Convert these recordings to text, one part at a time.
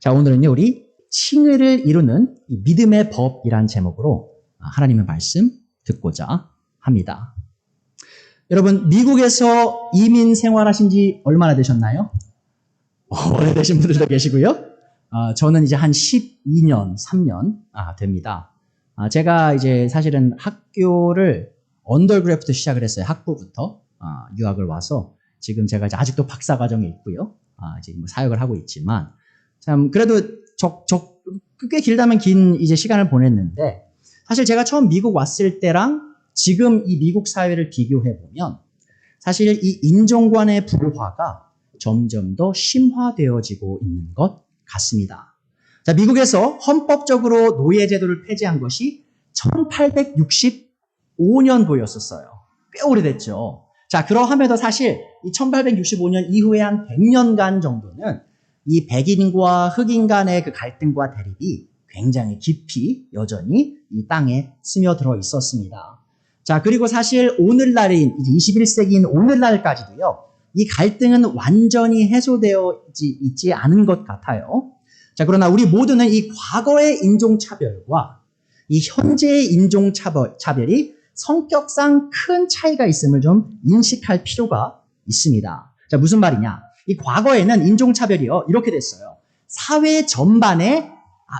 자, 오늘은요, 우리 칭의를 이루는 이 믿음의 법이란 제목으로 하나님의 말씀 듣고자 합니다. 여러분, 미국에서 이민 생활하신 지 얼마나 되셨나요? 오래되신 분들도 계시고요. 저는 이제 한 12년, 3년 됩니다. 제가 이제 사실은 학교를 언더그래프트 시작을 했어요. 학부부터 유학을 와서 지금 제가 이제 아직도 박사 과정에 있고요. 이제 뭐 사역을 하고 있지만 참 그래도 꽤 길다면 긴 이제 시간을 보냈는데 사실 제가 처음 미국 왔을 때랑 지금 이 미국 사회를 비교해 보면 사실 이 인종 간의 불화가 점점 더 심화되어지고 있는 것 같습니다. 자, 미국에서 헌법적으로 노예 제도를 폐지한 것이 1865년도였었어요. 꽤 오래됐죠. 자, 그러함에도 사실 이 1865년 이후에 한 100년간 정도는 이 백인과 흑인 간의 그 갈등과 대립이 굉장히 깊이 여전히 이 땅에 스며들어 있었습니다. 자, 그리고 사실 오늘날인 21세기인 오늘날까지도요. 이 갈등은 완전히 해소되어 있지 않은 것 같아요. 자, 그러나 우리 모두는 이 과거의 인종차별과 이 현재의 인종차별이 성격상 큰 차이가 있음을 좀 인식할 필요가 있습니다. 자, 무슨 말이냐? 이 과거에는 인종차별이요, 이렇게 됐어요. 사회 전반에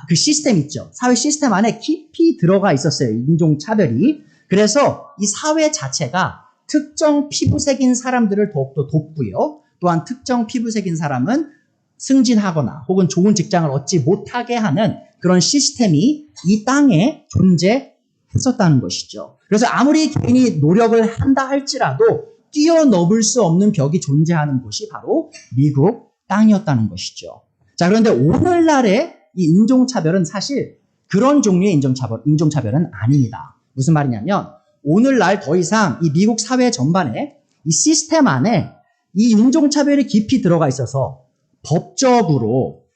그 시스템 있죠. 사회 시스템 안에 깊이 들어가 있었어요. 인종차별이. 그래서 이 사회 자체가 특정 피부색인 사람들을 더욱더 돕고요. 또한 특정 피부색인 사람은 승진하거나 혹은 좋은 직장을 얻지 못하게 하는 그런 시스템이 이 땅에 존재했었다는 것이죠. 그래서 아무리 개인이 노력을 한다 할지라도 뛰어넘을 수 없는 벽이 존재하는 곳이 바로 미국 땅이었다는 것이죠. 자, 그런데 오늘날의 이 인종차별은 사실 그런 종류의 인종차별은 아닙니다. 무슨 말이냐면 오늘날 더 이상 이 미국 사회 전반에 이 시스템 안에 이 인종차별이 깊이 들어가 있어서 법적으로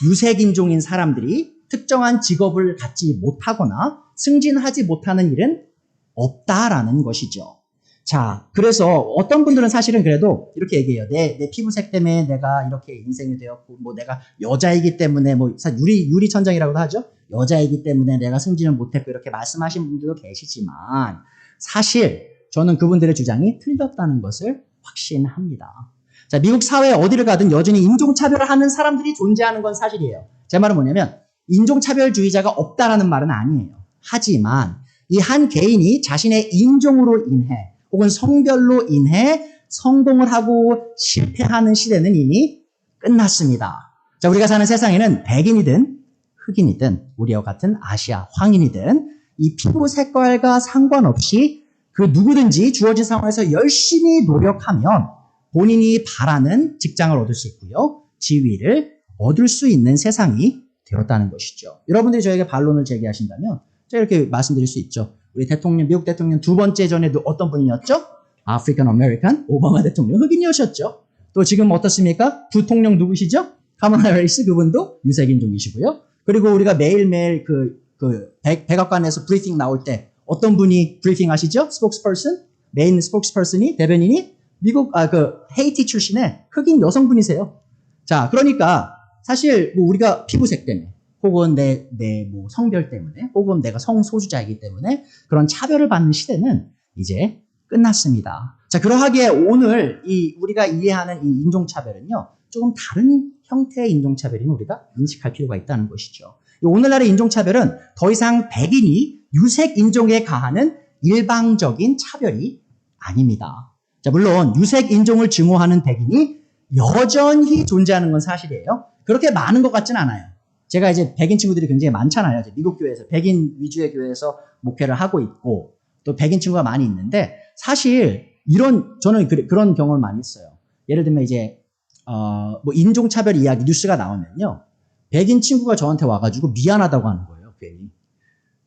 유색인종인 사람들이 특정한 직업을 갖지 못하거나 승진하지 못하는 일은 없다라는 것이죠. 자, 그래서 어떤 분들은 사실은 그래도 이렇게 얘기해요. 내 피부색 때문에 내가 이렇게 인생이 되었고, 뭐 내가 여자이기 때문에 뭐 유리천장이라고도 하죠. 여자이기 때문에 내가 승진을 못했고 이렇게 말씀하신 분들도 계시지만 사실 저는 그분들의 주장이 틀렸다는 것을 확신합니다. 자, 미국 사회 어디를 가든 여전히 인종차별을 하는 사람들이 존재하는 건 사실이에요. 제 말은 뭐냐면 인종차별주의자가 없다라는 말은 아니에요. 하지만 이 한 개인이 자신의 인종으로 인해 혹은 성별로 인해 성공을 하고 실패하는 시대는 이미 끝났습니다. 자, 우리가 사는 세상에는 백인이든 흑인이든 우리와 같은 아시아 황인이든 이 피부 색깔과 상관없이 그 누구든지 주어진 상황에서 열심히 노력하면 본인이 바라는 직장을 얻을 수 있고요. 지위를 얻을 수 있는 세상이 되었다는 것이죠. 여러분들이 저에게 반론을 제기하신다면 제가 이렇게 말씀드릴 수 있죠. 우리 대통령, 미국 대통령 두 번째 전에도 어떤 분이었죠? 아프리칸 아메리칸 오바마 대통령 흑인이셨죠. 또 지금 어떻습니까? 부통령 누구시죠? 카말라 해리스 그분도 유색인종이시고요. 그리고 우리가 매일매일 백악관에서 브리핑 나올 때 어떤 분이 브리핑 하시죠? 스포크스퍼슨? 메인 스포크스퍼슨이 대변인이 미국 헤이티 출신의 흑인 여성분이세요. 자, 그러니까 사실 뭐 우리가 피부색 때문에 혹은 내 뭐 성별 때문에 혹은 내가 성소수자이기 때문에 그런 차별을 받는 시대는 이제 끝났습니다. 자, 그러하기에 오늘 우리가 이해하는 이 인종차별은요, 조금 다른 형태의 인종차별임을 우리가 인식할 필요가 있다는 것이죠. 오늘날의 인종차별은 더 이상 백인이 유색인종에 가하는 일방적인 차별이 아닙니다. 자, 물론 유색인종을 증오하는 백인이 여전히 존재하는 건 사실이에요. 그렇게 많은 것 같진 않아요. 제가 이제 백인 친구들이 굉장히 많잖아요. 미국 교회에서 백인 위주의 교회에서 목회를 하고 있고 또 백인 친구가 많이 있는데 사실 저는 그런 경험을 많이 했어요. 예를 들면 이제 뭐 인종차별 이야기 뉴스가 나오면요, 백인 친구가 저한테 와가지고 미안하다고 하는 거예요, 괜히.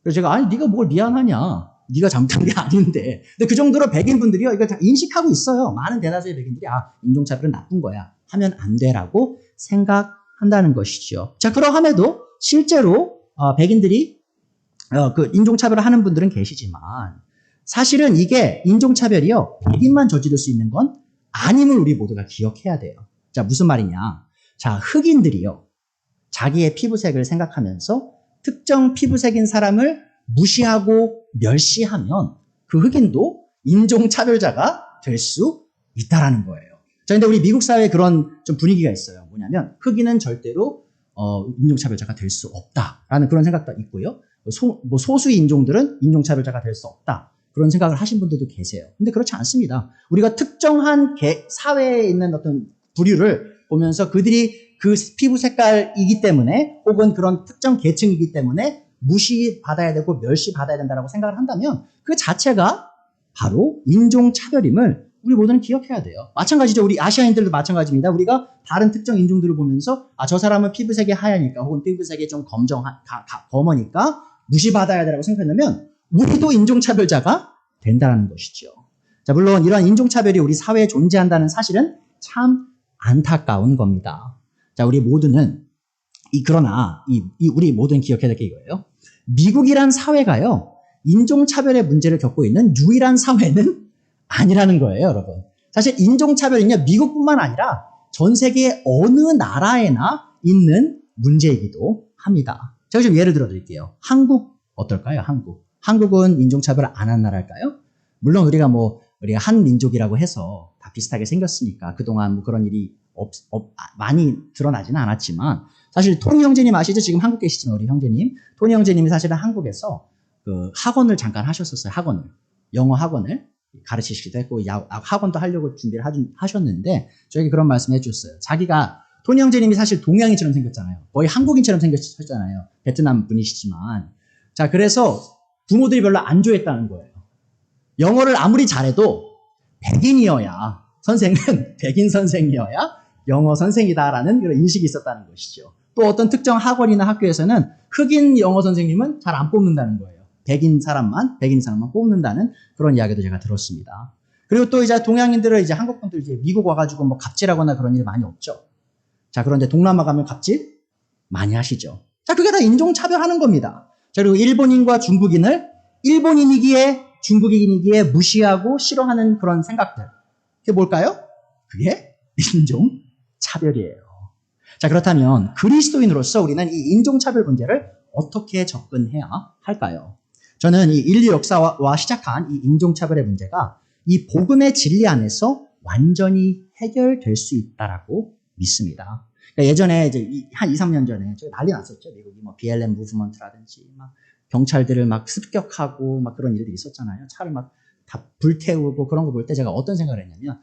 그래서 제가 아니 네가 뭘 미안하냐? 네가 잘못한 게 아닌데. 근데 그 정도로 백인 분들이요, 이걸 다 인식하고 있어요. 많은 대다수의 백인들이 인종차별은 나쁜 거야, 하면 안 돼라고 생각한다는 것이죠. 자, 그러함에도 실제로 백인들이 그 인종차별을 하는 분들은 계시지만 사실은 이게 인종차별이요, 백인만 저지를 수 있는 건 아님을 우리 모두가 기억해야 돼요. 자, 무슨 말이냐? 자, 흑인들이요, 자기의 피부색을 생각하면서 특정 피부색인 사람을 무시하고 멸시하면 그 흑인도 인종차별자가 될 수 있다라는 거예요. 자, 근데 우리 미국 사회에 그런 좀 분위기가 있어요. 뭐냐면 흑인은 절대로 인종차별자가 될 수 없다라는 그런 생각도 있고요. 소수 인종들은 인종차별자가 될 수 없다. 그런 생각을 하신 분들도 계세요. 근데 그렇지 않습니다. 우리가 특정한 사회에 있는 어떤 부류를 보면서 그들이 그 피부 색깔이기 때문에 혹은 그런 특정 계층이기 때문에 무시받아야 되고 멸시받아야 된다고 생각을 한다면 그 자체가 바로 인종차별임을 우리 모두는 기억해야 돼요. 마찬가지죠. 우리 아시아인들도 마찬가지입니다. 우리가 다른 특정 인종들을 보면서 저 사람은 피부색이 하얘니까 혹은 피부색이 좀 검으니까 무시받아야 되라고 생각한다면 우리도 인종차별자가 된다는 것이죠. 자, 물론 이러한 인종차별이 우리 사회에 존재한다는 사실은 참 안타까운 겁니다. 자, 우리 모두는 그러나 우리 모두는 기억해야 될 게 이거예요. 미국이란 사회가요, 인종차별의 문제를 겪고 있는 유일한 사회는 아니라는 거예요, 여러분. 사실 인종차별은요, 미국뿐만 아니라 전 세계 어느 나라에나 있는 문제이기도 합니다. 제가 좀 예를 들어 드릴게요. 한국 어떨까요? 한국은 인종차별 안 한 나라일까요? 물론 우리가 한 민족이라고 해서 다 비슷하게 생겼으니까 그동안 그런 일이 많이 드러나지는 않았지만, 사실 토니 형제님 아시죠? 지금 한국 계시지만 우리 형제님, 토니 형제님이 사실은 한국에서 그 학원을 잠깐 하셨었어요. 영어 학원을 가르치시기도 했고 학원도 하려고 준비를 하셨는데 저에게 그런 말씀 해주셨어요. 토니 형제님이 사실 동양인처럼 생겼잖아요. 거의 한국인처럼 생겼잖아요. 베트남 분이시지만. 자, 그래서 부모들이 별로 안 좋아했다는 거예요. 영어를 아무리 잘해도 백인이어야, 선생은 백인 선생이어야 영어 선생이다라는 그런 인식이 있었다는 것이죠. 또 어떤 특정 학원이나 학교에서는 흑인 영어 선생님은 잘 안 뽑는다는 거예요. 백인 사람만 뽑는다는 그런 이야기도 제가 들었습니다. 그리고 또 이제 동양인들은 이제 한국 분들 이제 미국 와가지고 갑질하거나 그런 일이 많이 없죠. 자, 그런데 동남아 가면 갑질 많이 하시죠. 자, 그게 다 인종차별하는 겁니다. 자, 그리고 일본인과 중국인을 일본인이기에 중국인이기에 무시하고 싫어하는 그런 생각들. 그게 뭘까요? 그게 인종차별이에요. 자, 그렇다면 그리스도인으로서 우리는 이 인종차별 문제를 어떻게 접근해야 할까요? 저는 이 인류 역사와 시작한 이 인종차별의 문제가 이 복음의 진리 안에서 완전히 해결될 수 있다라고 믿습니다. 그러니까 예전에 이제 한 2, 3년 전에 저기 난리 났었죠. 미국이 BLM 무브먼트라든지 경찰들을 습격하고 그런 일들이 있었잖아요. 차를 다 불태우고 그런 거 볼 때 제가 어떤 생각을 했냐면,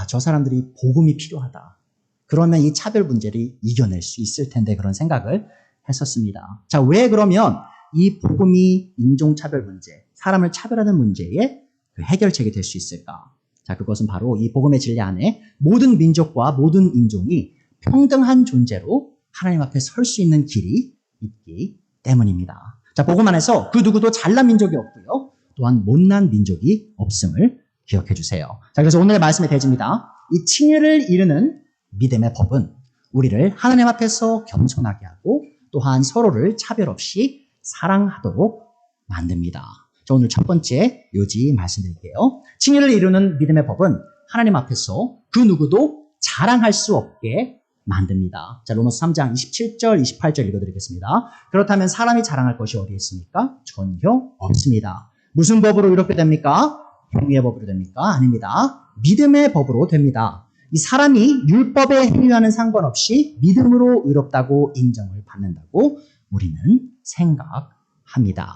저 사람들이 복음이 필요하다. 그러면 이 차별 문제를 이겨낼 수 있을 텐데 그런 생각을 했었습니다. 자, 왜 그러면 이 복음이 인종차별 문제, 사람을 차별하는 문제의 그 해결책이 될 수 있을까? 자, 그것은 바로 이 복음의 진리 안에 모든 민족과 모든 인종이 평등한 존재로 하나님 앞에 설 수 있는 길이 있기 때문입니다. 자, 복음 안에서 그 누구도 잘난 민족이 없고요. 또한 못난 민족이 없음을 기억해 주세요. 자, 그래서 오늘의 말씀의 대지입니다. 이 칭의를 이루는 믿음의 법은 우리를 하나님 앞에서 겸손하게 하고 또한 서로를 차별 없이 사랑하도록 만듭니다. 자, 오늘 첫 번째 요지 말씀드릴게요. 칭의를 이루는 믿음의 법은 하나님 앞에서 그 누구도 자랑할 수 없게 만듭니다. 자, 로마서 3장 27절, 28절 읽어드리겠습니다. 그렇다면 사람이 자랑할 것이 어디 있습니까? 전혀 없습니다. 무슨 법으로 이렇게 됩니까? 행위의 법으로 됩니까? 아닙니다. 믿음의 법으로 됩니다. 이 사람이 율법의 행위와는 상관없이 믿음으로 의롭다고 인정을 받는다고 우리는 생각합니다.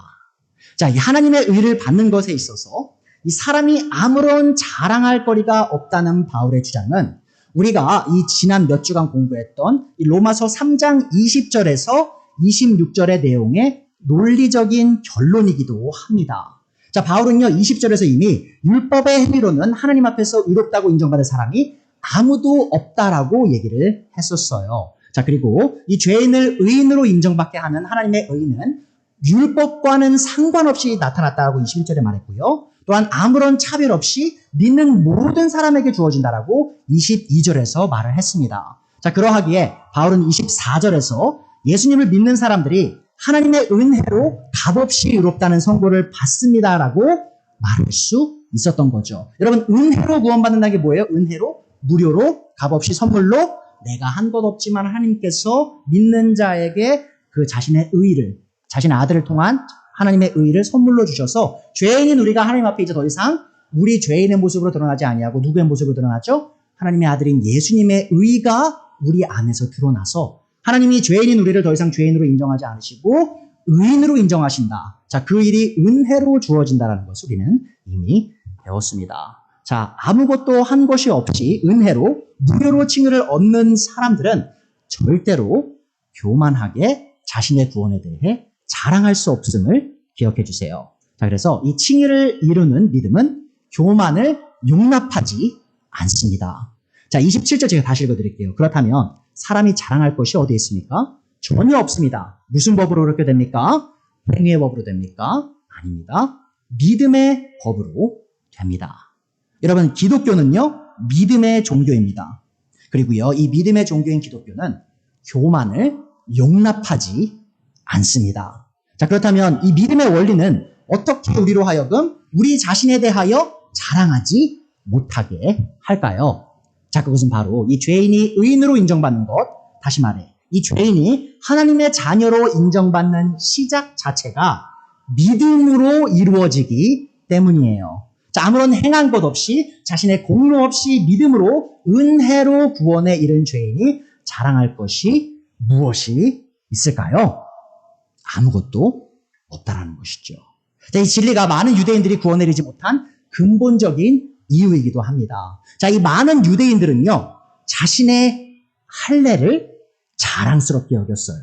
자, 이 하나님의 의를 받는 것에 있어서 이 사람이 아무런 자랑할 거리가 없다는 바울의 주장은 우리가 이 지난 몇 주간 공부했던 이 로마서 3장 20절에서 26절의 내용의 논리적인 결론이기도 합니다. 자, 바울은요, 20절에서 이미 율법의 행위로는 하나님 앞에서 의롭다고 인정받을 사람이 아무도 없다라고 얘기를 했었어요. 자, 그리고 이 죄인을 의인으로 인정받게 하는 하나님의 의는 율법과는 상관없이 나타났다라고 21절에 말했고요. 또한 아무런 차별 없이 믿는 모든 사람에게 주어진다라고 22절에서 말을 했습니다. 자, 그러하기에 바울은 24절에서 예수님을 믿는 사람들이 하나님의 은혜로 값없이 의롭다는 선고를 받습니다라고 말할 수 있었던 거죠. 여러분, 은혜로 구원받는다는 게 뭐예요? 은혜로, 무료로, 값없이 선물로 내가 한 것 없지만 하나님께서 믿는 자에게 그 자신의 의를, 자신의 아들을 통한 하나님의 의를 선물로 주셔서 죄인인 우리가 하나님 앞에 이제 더 이상 우리 죄인의 모습으로 드러나지 아니하고 누구의 모습으로 드러나죠? 하나님의 아들인 예수님의 의가 우리 안에서 드러나서 하나님이 죄인인 우리를 더 이상 죄인으로 인정하지 않으시고 의인으로 인정하신다. 자, 그 일이 은혜로 주어진다는 것을 우리는 이미 배웠습니다. 자, 아무것도 한 것이 없이 은혜로 무료로 칭의를 얻는 사람들은 절대로 교만하게 자신의 구원에 대해 자랑할 수 없음을 기억해 주세요. 자, 그래서 이 칭의를 이루는 믿음은 교만을 용납하지 않습니다. 자, 27절 제가 다시 읽어드릴게요. 그렇다면 사람이 자랑할 것이 어디에 있습니까? 전혀 없습니다. 무슨 법으로 그렇게 됩니까? 행위의 법으로 됩니까? 아닙니다. 믿음의 법으로 됩니다. 여러분, 기독교는요, 믿음의 종교입니다. 그리고요, 이 믿음의 종교인 기독교는 교만을 용납하지 않습니다. 자, 그렇다면 이 믿음의 원리는 어떻게 우리로 하여금 우리 자신에 대하여 자랑하지 못하게 할까요? 자, 그것은 바로 이 죄인이 의인으로 인정받는 것, 다시 말해, 이 죄인이 하나님의 자녀로 인정받는 시작 자체가 믿음으로 이루어지기 때문이에요. 자, 아무런 행한 것 없이 자신의 공로 없이 믿음으로 은혜로 구원에 이른 죄인이 자랑할 것이 무엇이 있을까요? 아무것도 없다라는 것이죠. 자, 이 진리가 많은 유대인들이 구원에 이르지 못한 근본적인 이유이기도 합니다. 자, 이 많은 유대인들은요, 자신의 할례를 자랑스럽게 여겼어요.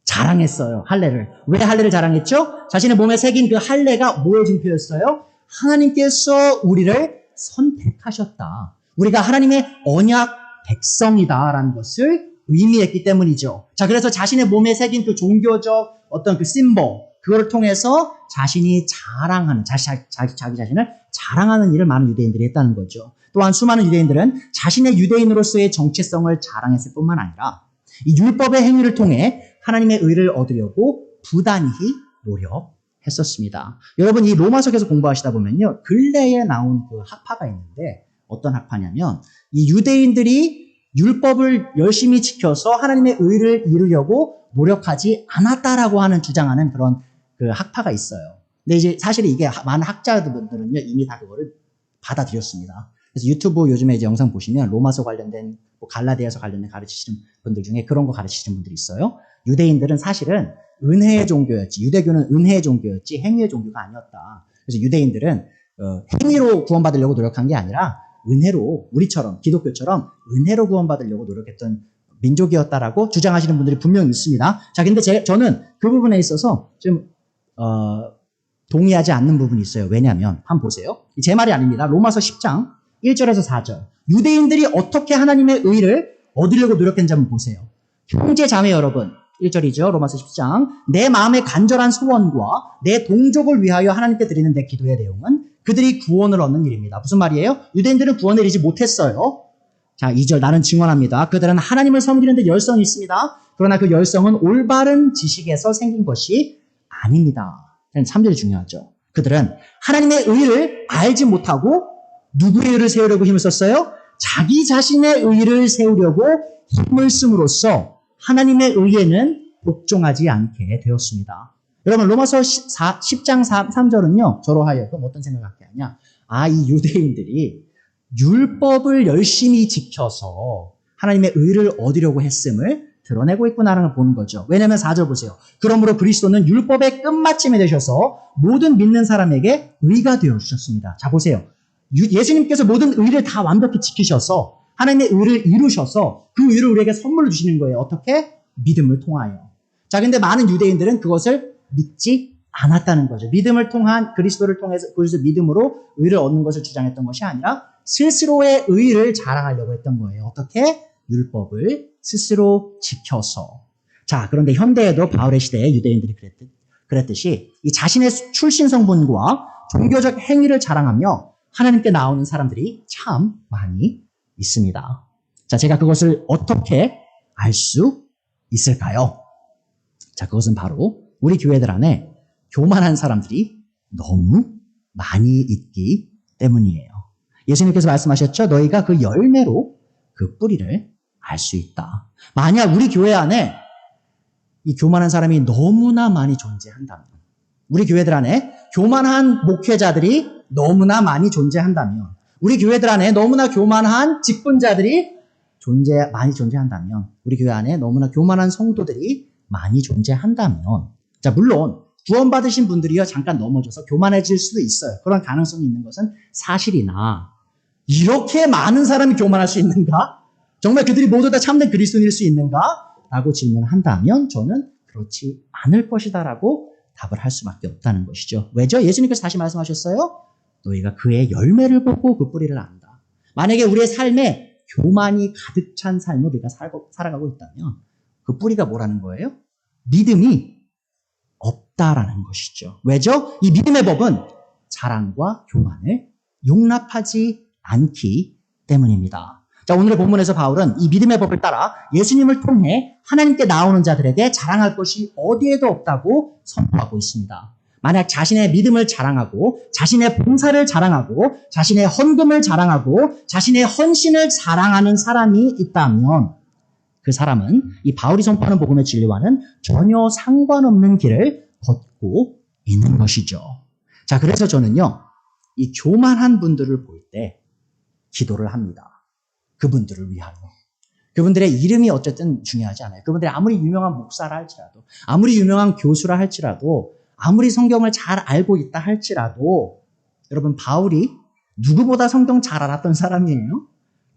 자랑했어요, 할례를. 왜 할례를 자랑했죠? 자신의 몸에 새긴 그 할례가 뭐의 증표였어요? 하나님께서 우리를 선택하셨다. 우리가 하나님의 언약 백성이다라는 것을 의미했기 때문이죠. 자, 그래서 자신의 몸에 새긴 그 종교적 어떤 그 심볼, 그거를 통해서 자신이 자랑하는, 자기 자신을 자랑하는 일을 많은 유대인들이 했다는 거죠. 또한 수많은 유대인들은 자신의 유대인으로서의 정체성을 자랑했을 뿐만 아니라 이 율법의 행위를 통해 하나님의 의를 얻으려고 부단히 노력했었습니다. 여러분, 이 로마서에서 공부하시다 보면요, 근래에 나온 그 학파가 있는데 어떤 학파냐면 이 유대인들이 율법을 열심히 지켜서 하나님의 의를 이루려고 노력하지 않았다라고 하는 주장하는 그런 그 학파가 있어요. 근데 이제 사실 이게 많은 학자들은요, 이미 다 그거를 받아들였습니다. 그래서 유튜브 요즘에 이제 영상 보시면 로마서 관련된, 뭐 갈라디아서 관련된 가르치시는 분들 중에 그런 거 가르치시는 분들이 있어요. 유대인들은 사실은 은혜의 종교였지, 유대교는 은혜의 종교였지 행위의 종교가 아니었다. 그래서 유대인들은 행위로 구원받으려고 노력한 게 아니라 은혜로, 우리처럼 기독교처럼 은혜로 구원받으려고 노력했던 민족이었다라고 주장하시는 분들이 분명히 있습니다. 자, 근데 저는 그 부분에 있어서 좀 동의하지 않는 부분이 있어요. 왜냐하면 한번 보세요. 제 말이 아닙니다. 로마서 10장 1절에서 4절. 유대인들이 어떻게 하나님의 의를 얻으려고 노력했는지 한번 보세요. 형제 자매 여러분, 1절이죠. 로마서 10장. 내 마음의 간절한 소원과 내 동족을 위하여 하나님께 드리는 내 기도의 내용은 그들이 구원을 얻는 일입니다. 무슨 말이에요? 유대인들은 구원을 이루지 못했어요. 자, 2절. 나는 증언합니다. 그들은 하나님을 섬기는 데 열성이 있습니다. 그러나 그 열성은 올바른 지식에서 생긴 것이 아닙니다. 3절이 중요하죠. 그들은 하나님의 의를 알지 못하고 누구의 의를 세우려고 힘을 썼어요? 자기 자신의 의를 세우려고 힘을 씀으로써 하나님의 의에는 복종하지 않게 되었습니다. 여러분, 로마서 10장 3절은요, 저로 하여금 어떤 생각을 갖게 하냐. 아, 이 유대인들이 율법을 열심히 지켜서 하나님의 의를 얻으려고 했음을 드러내고 있구나라는 걸 보는 거죠. 왜냐하면 4절 보세요. 그러므로 그리스도는 율법의 끝마침이 되셔서 모든 믿는 사람에게 의가 되어주셨습니다. 자, 보세요. 예수님께서 모든 의를 다 완벽히 지키셔서 하나님의 의를 이루셔서 그 의를 우리에게 선물로 주시는 거예요. 어떻게? 믿음을 통하여. 자, 근데 많은 유대인들은 그것을 믿지 않았다는 거죠. 믿음을 통한, 그리스도를 통해서, 그리스도 믿음으로 의를 얻는 것을 주장했던 것이 아니라 스스로의 의를 자랑하려고 했던 거예요. 어떻게? 율법을 스스로 지켜서. 자, 그런데 현대에도 바울의 시대에 유대인들이 그랬듯이 이 자신의 출신 성분과 종교적 행위를 자랑하며 하나님께 나오는 사람들이 참 많이 있습니다. 자, 제가 그것을 어떻게 알 수 있을까요? 자, 그것은 바로 우리 교회들 안에 교만한 사람들이 너무 많이 있기 때문이에요. 예수님께서 말씀하셨죠? 너희가 그 열매로 그 뿌리를 알 수 있다. 만약 우리 교회 안에 이 교만한 사람이 너무나 많이 존재한다면, 우리 교회들 안에 교만한 목회자들이 너무나 많이 존재한다면, 우리 교회들 안에 너무나 교만한 직분자들이 많이 존재한다면, 우리 교회 안에 너무나 교만한 성도들이 많이 존재한다면, 자, 물론 구원받으신 분들이요 잠깐 넘어져서 교만해질 수도 있어요. 그런 가능성이 있는 것은 사실이나, 이렇게 많은 사람이 교만할 수 있는가? 정말 그들이 모두 다 참된 그리스도인일 수 있는가? 라고 질문한다면 저는 그렇지 않을 것이다라고 답을 할 수밖에 없다는 것이죠. 왜죠? 예수님께서 다시 말씀하셨어요. 너희가 그의 열매를 보고 그 뿌리를 안다. 만약에 우리의 삶에 교만이 가득 찬 삶을 우리가 살아가고 있다면 그 뿌리가 뭐라는 거예요? 믿음이 없다라는 것이죠. 왜죠? 이 믿음의 법은 자랑과 교만을 용납하지 않기 때문입니다. 자, 오늘의 본문에서 바울은 이 믿음의 법을 따라 예수님을 통해 하나님께 나오는 자들에게 자랑할 것이 어디에도 없다고 선포하고 있습니다. 만약 자신의 믿음을 자랑하고 자신의 봉사를 자랑하고 자신의 헌금을 자랑하고 자신의 헌신을 자랑하는 사람이 있다면 그 사람은 이 바울이 선포하는 복음의 진리와는 전혀 상관없는 길을 걷고 있는 것이죠. 자, 그래서 저는요, 이 교만한 분들을 볼 때 기도를 합니다. 그분들을 위하여. 그분들의 이름이 어쨌든 중요하지 않아요. 그분들이 아무리 유명한 목사라 할지라도, 아무리 유명한 교수라 할지라도, 아무리 성경을 잘 알고 있다 할지라도, 여러분, 바울이 누구보다 성경 잘 알았던 사람이에요.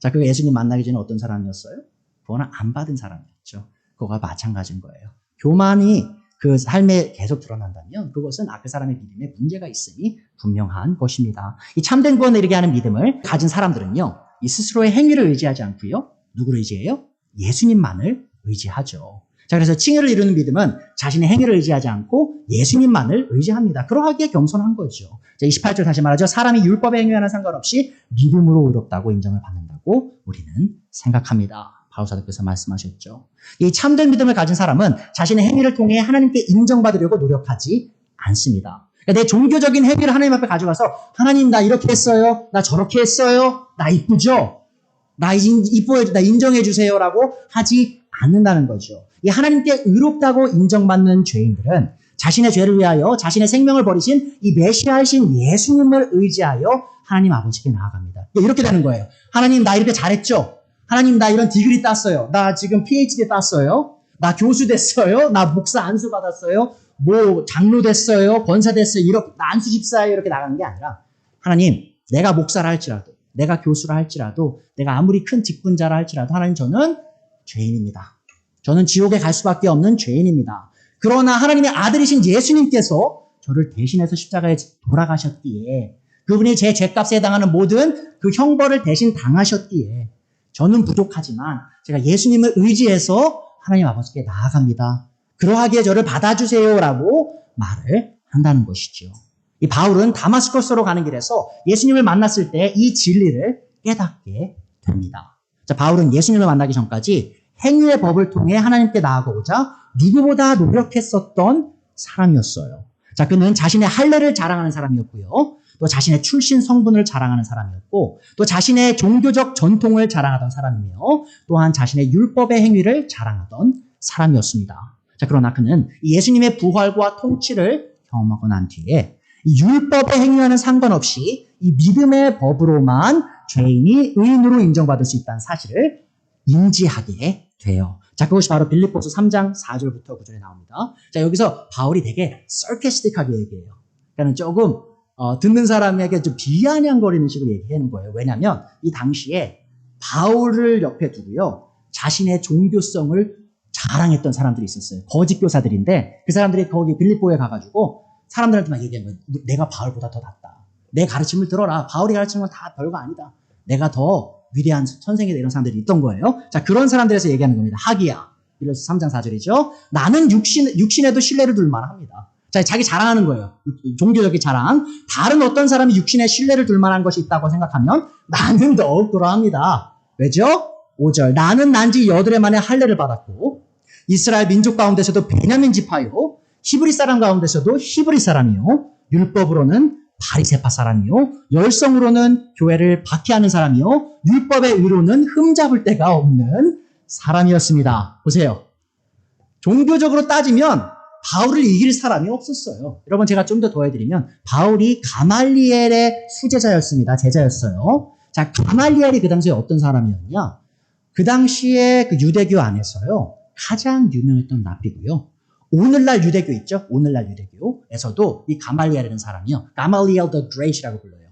자, 그 예수님 만나기 전에 어떤 사람이었어요? 구원을 안 받은 사람이었죠. 그거가 마찬가지인 거예요. 교만이 그 삶에 계속 드러난다면 그것은 그 사람의 믿음에 문제가 있으니 분명한 것입니다. 이 참된 구원을 이르게 하는 믿음을 가진 사람들은요, 이 스스로의 행위를 의지하지 않고요. 누구를 의지해요? 예수님만을 의지하죠. 자, 그래서 칭의를 이루는 믿음은 자신의 행위를 의지하지 않고 예수님만을 의지합니다. 그러하기에 겸손한 거죠. 자, 28절 다시 말하죠. 사람이 율법의 행위와는 상관없이 믿음으로 의롭다고 인정을 받는다고 우리는 생각합니다. 바울사도께서 말씀하셨죠. 이 참된 믿음을 가진 사람은 자신의 행위를 통해 하나님께 인정받으려고 노력하지 않습니다. 그러니까 내 종교적인 행위를 하나님 앞에 가져가서 하나님 나 이렇게 했어요. 나 저렇게 했어요. 나 이쁘죠? 나 이뻐해, 나 인정해 주세요라고 하지 않는다는 거죠. 이 하나님께 의롭다고 인정받는 죄인들은 자신의 죄를 위하여 자신의 생명을 버리신 이 메시아이신 예수님을 의지하여 하나님 아버지께 나아갑니다. 이렇게 되는 거예요. 하나님 나 이렇게 잘했죠? 하나님 나 이런 디그리 땄어요. 나 지금 PhD 땄어요. 나 교수 됐어요. 나 목사 안수 받았어요. 뭐 장로 됐어요. 권사 됐어요. 이렇게 나 안수 집사예요. 이렇게 나가는 게 아니라 하나님 내가 목사라 할지라도 내가 교수라 할지라도 내가 아무리 큰 직분자라 할지라도 하나님 저는 죄인입니다. 저는 지옥에 갈 수밖에 없는 죄인입니다. 그러나 하나님의 아들이신 예수님께서 저를 대신해서 십자가에 돌아가셨기에 그분이 제 죄값에 해당하는 모든 그 형벌을 대신 당하셨기에 저는 부족하지만 제가 예수님을 의지해서 하나님 아버지께 나아갑니다. 그러하기에 저를 받아주세요라고 말을 한다는 것이죠. 이 바울은 다마스커스로 가는 길에서 예수님을 만났을 때 이 진리를 깨닫게 됩니다. 자, 바울은 예수님을 만나기 전까지 행위의 법을 통해 하나님께 나아가고자 누구보다 노력했었던 사람이었어요. 자, 그는 자신의 할례를 자랑하는 사람이었고요. 또 자신의 출신 성분을 자랑하는 사람이었고 또 자신의 종교적 전통을 자랑하던 사람이며 또한 자신의 율법의 행위를 자랑하던 사람이었습니다. 자, 그러나 그는 예수님의 부활과 통치를 경험하고 난 뒤에 이 율법의 행위와는 상관없이 이 믿음의 법으로만 죄인이 의인으로 인정받을 수 있다는 사실을 인지하게 돼요. 자, 그것이 바로 빌립보서 3장 4절부터 9절에 나옵니다. 자, 여기서 바울이 되게 sarcastic하게 얘기해요. 그러니까 조금 듣는 사람에게 좀 비아냥거리는 식으로 얘기하는 거예요. 왜냐하면 이 당시에 바울을 옆에 두고요. 자신의 종교성을 자랑했던 사람들이 있었어요. 거짓 교사들인데 그 사람들이 거기 빌립보에 가가지고 사람들한테 막 얘기한 거예요. 내가 바울보다 더 낫다. 내 가르침을 들어라. 바울이 가르치는 건 다 별거 아니다. 내가 더 위대한 선생이다. 이런 사람들이 있던 거예요. 자, 그런 사람들에서 얘기하는 겁니다. 하기야. 빌립보서 3장 4절이죠. 나는 육신에도 신뢰를 둘 만합니다. 자, 자기 자랑하는 거예요. 종교적인 자랑. 다른 어떤 사람이 육신에 신뢰를 둘 만한 것이 있다고 생각하면 나는 더욱 그러합니다. 왜죠? 5절. 나는 난지 8해 만에 할례를 받았고 이스라엘 민족 가운데서도 베냐민 지파요. 히브리 사람 가운데서도 히브리 사람이요. 율법으로는 바리새파 사람이요. 열성으로는 교회를 박해하는 사람이요. 율법의 의로는 흠잡을 데가 없는 사람이었습니다. 보세요. 종교적으로 따지면 바울을 이길 사람이 없었어요. 여러분 제가 좀 더 더해드리면 바울이 가말리엘의 수제자였습니다. 제자였어요. 자, 가말리엘이 그 당시에 어떤 사람이었냐? 그 당시에 그 유대교 안에서요. 가장 유명했던 랍비고요. 오늘날 유대교 있죠? 오늘날 유대교에서도 이 가말리엘이라는 사람이요. 가말리엘 the Great이라고 불러요.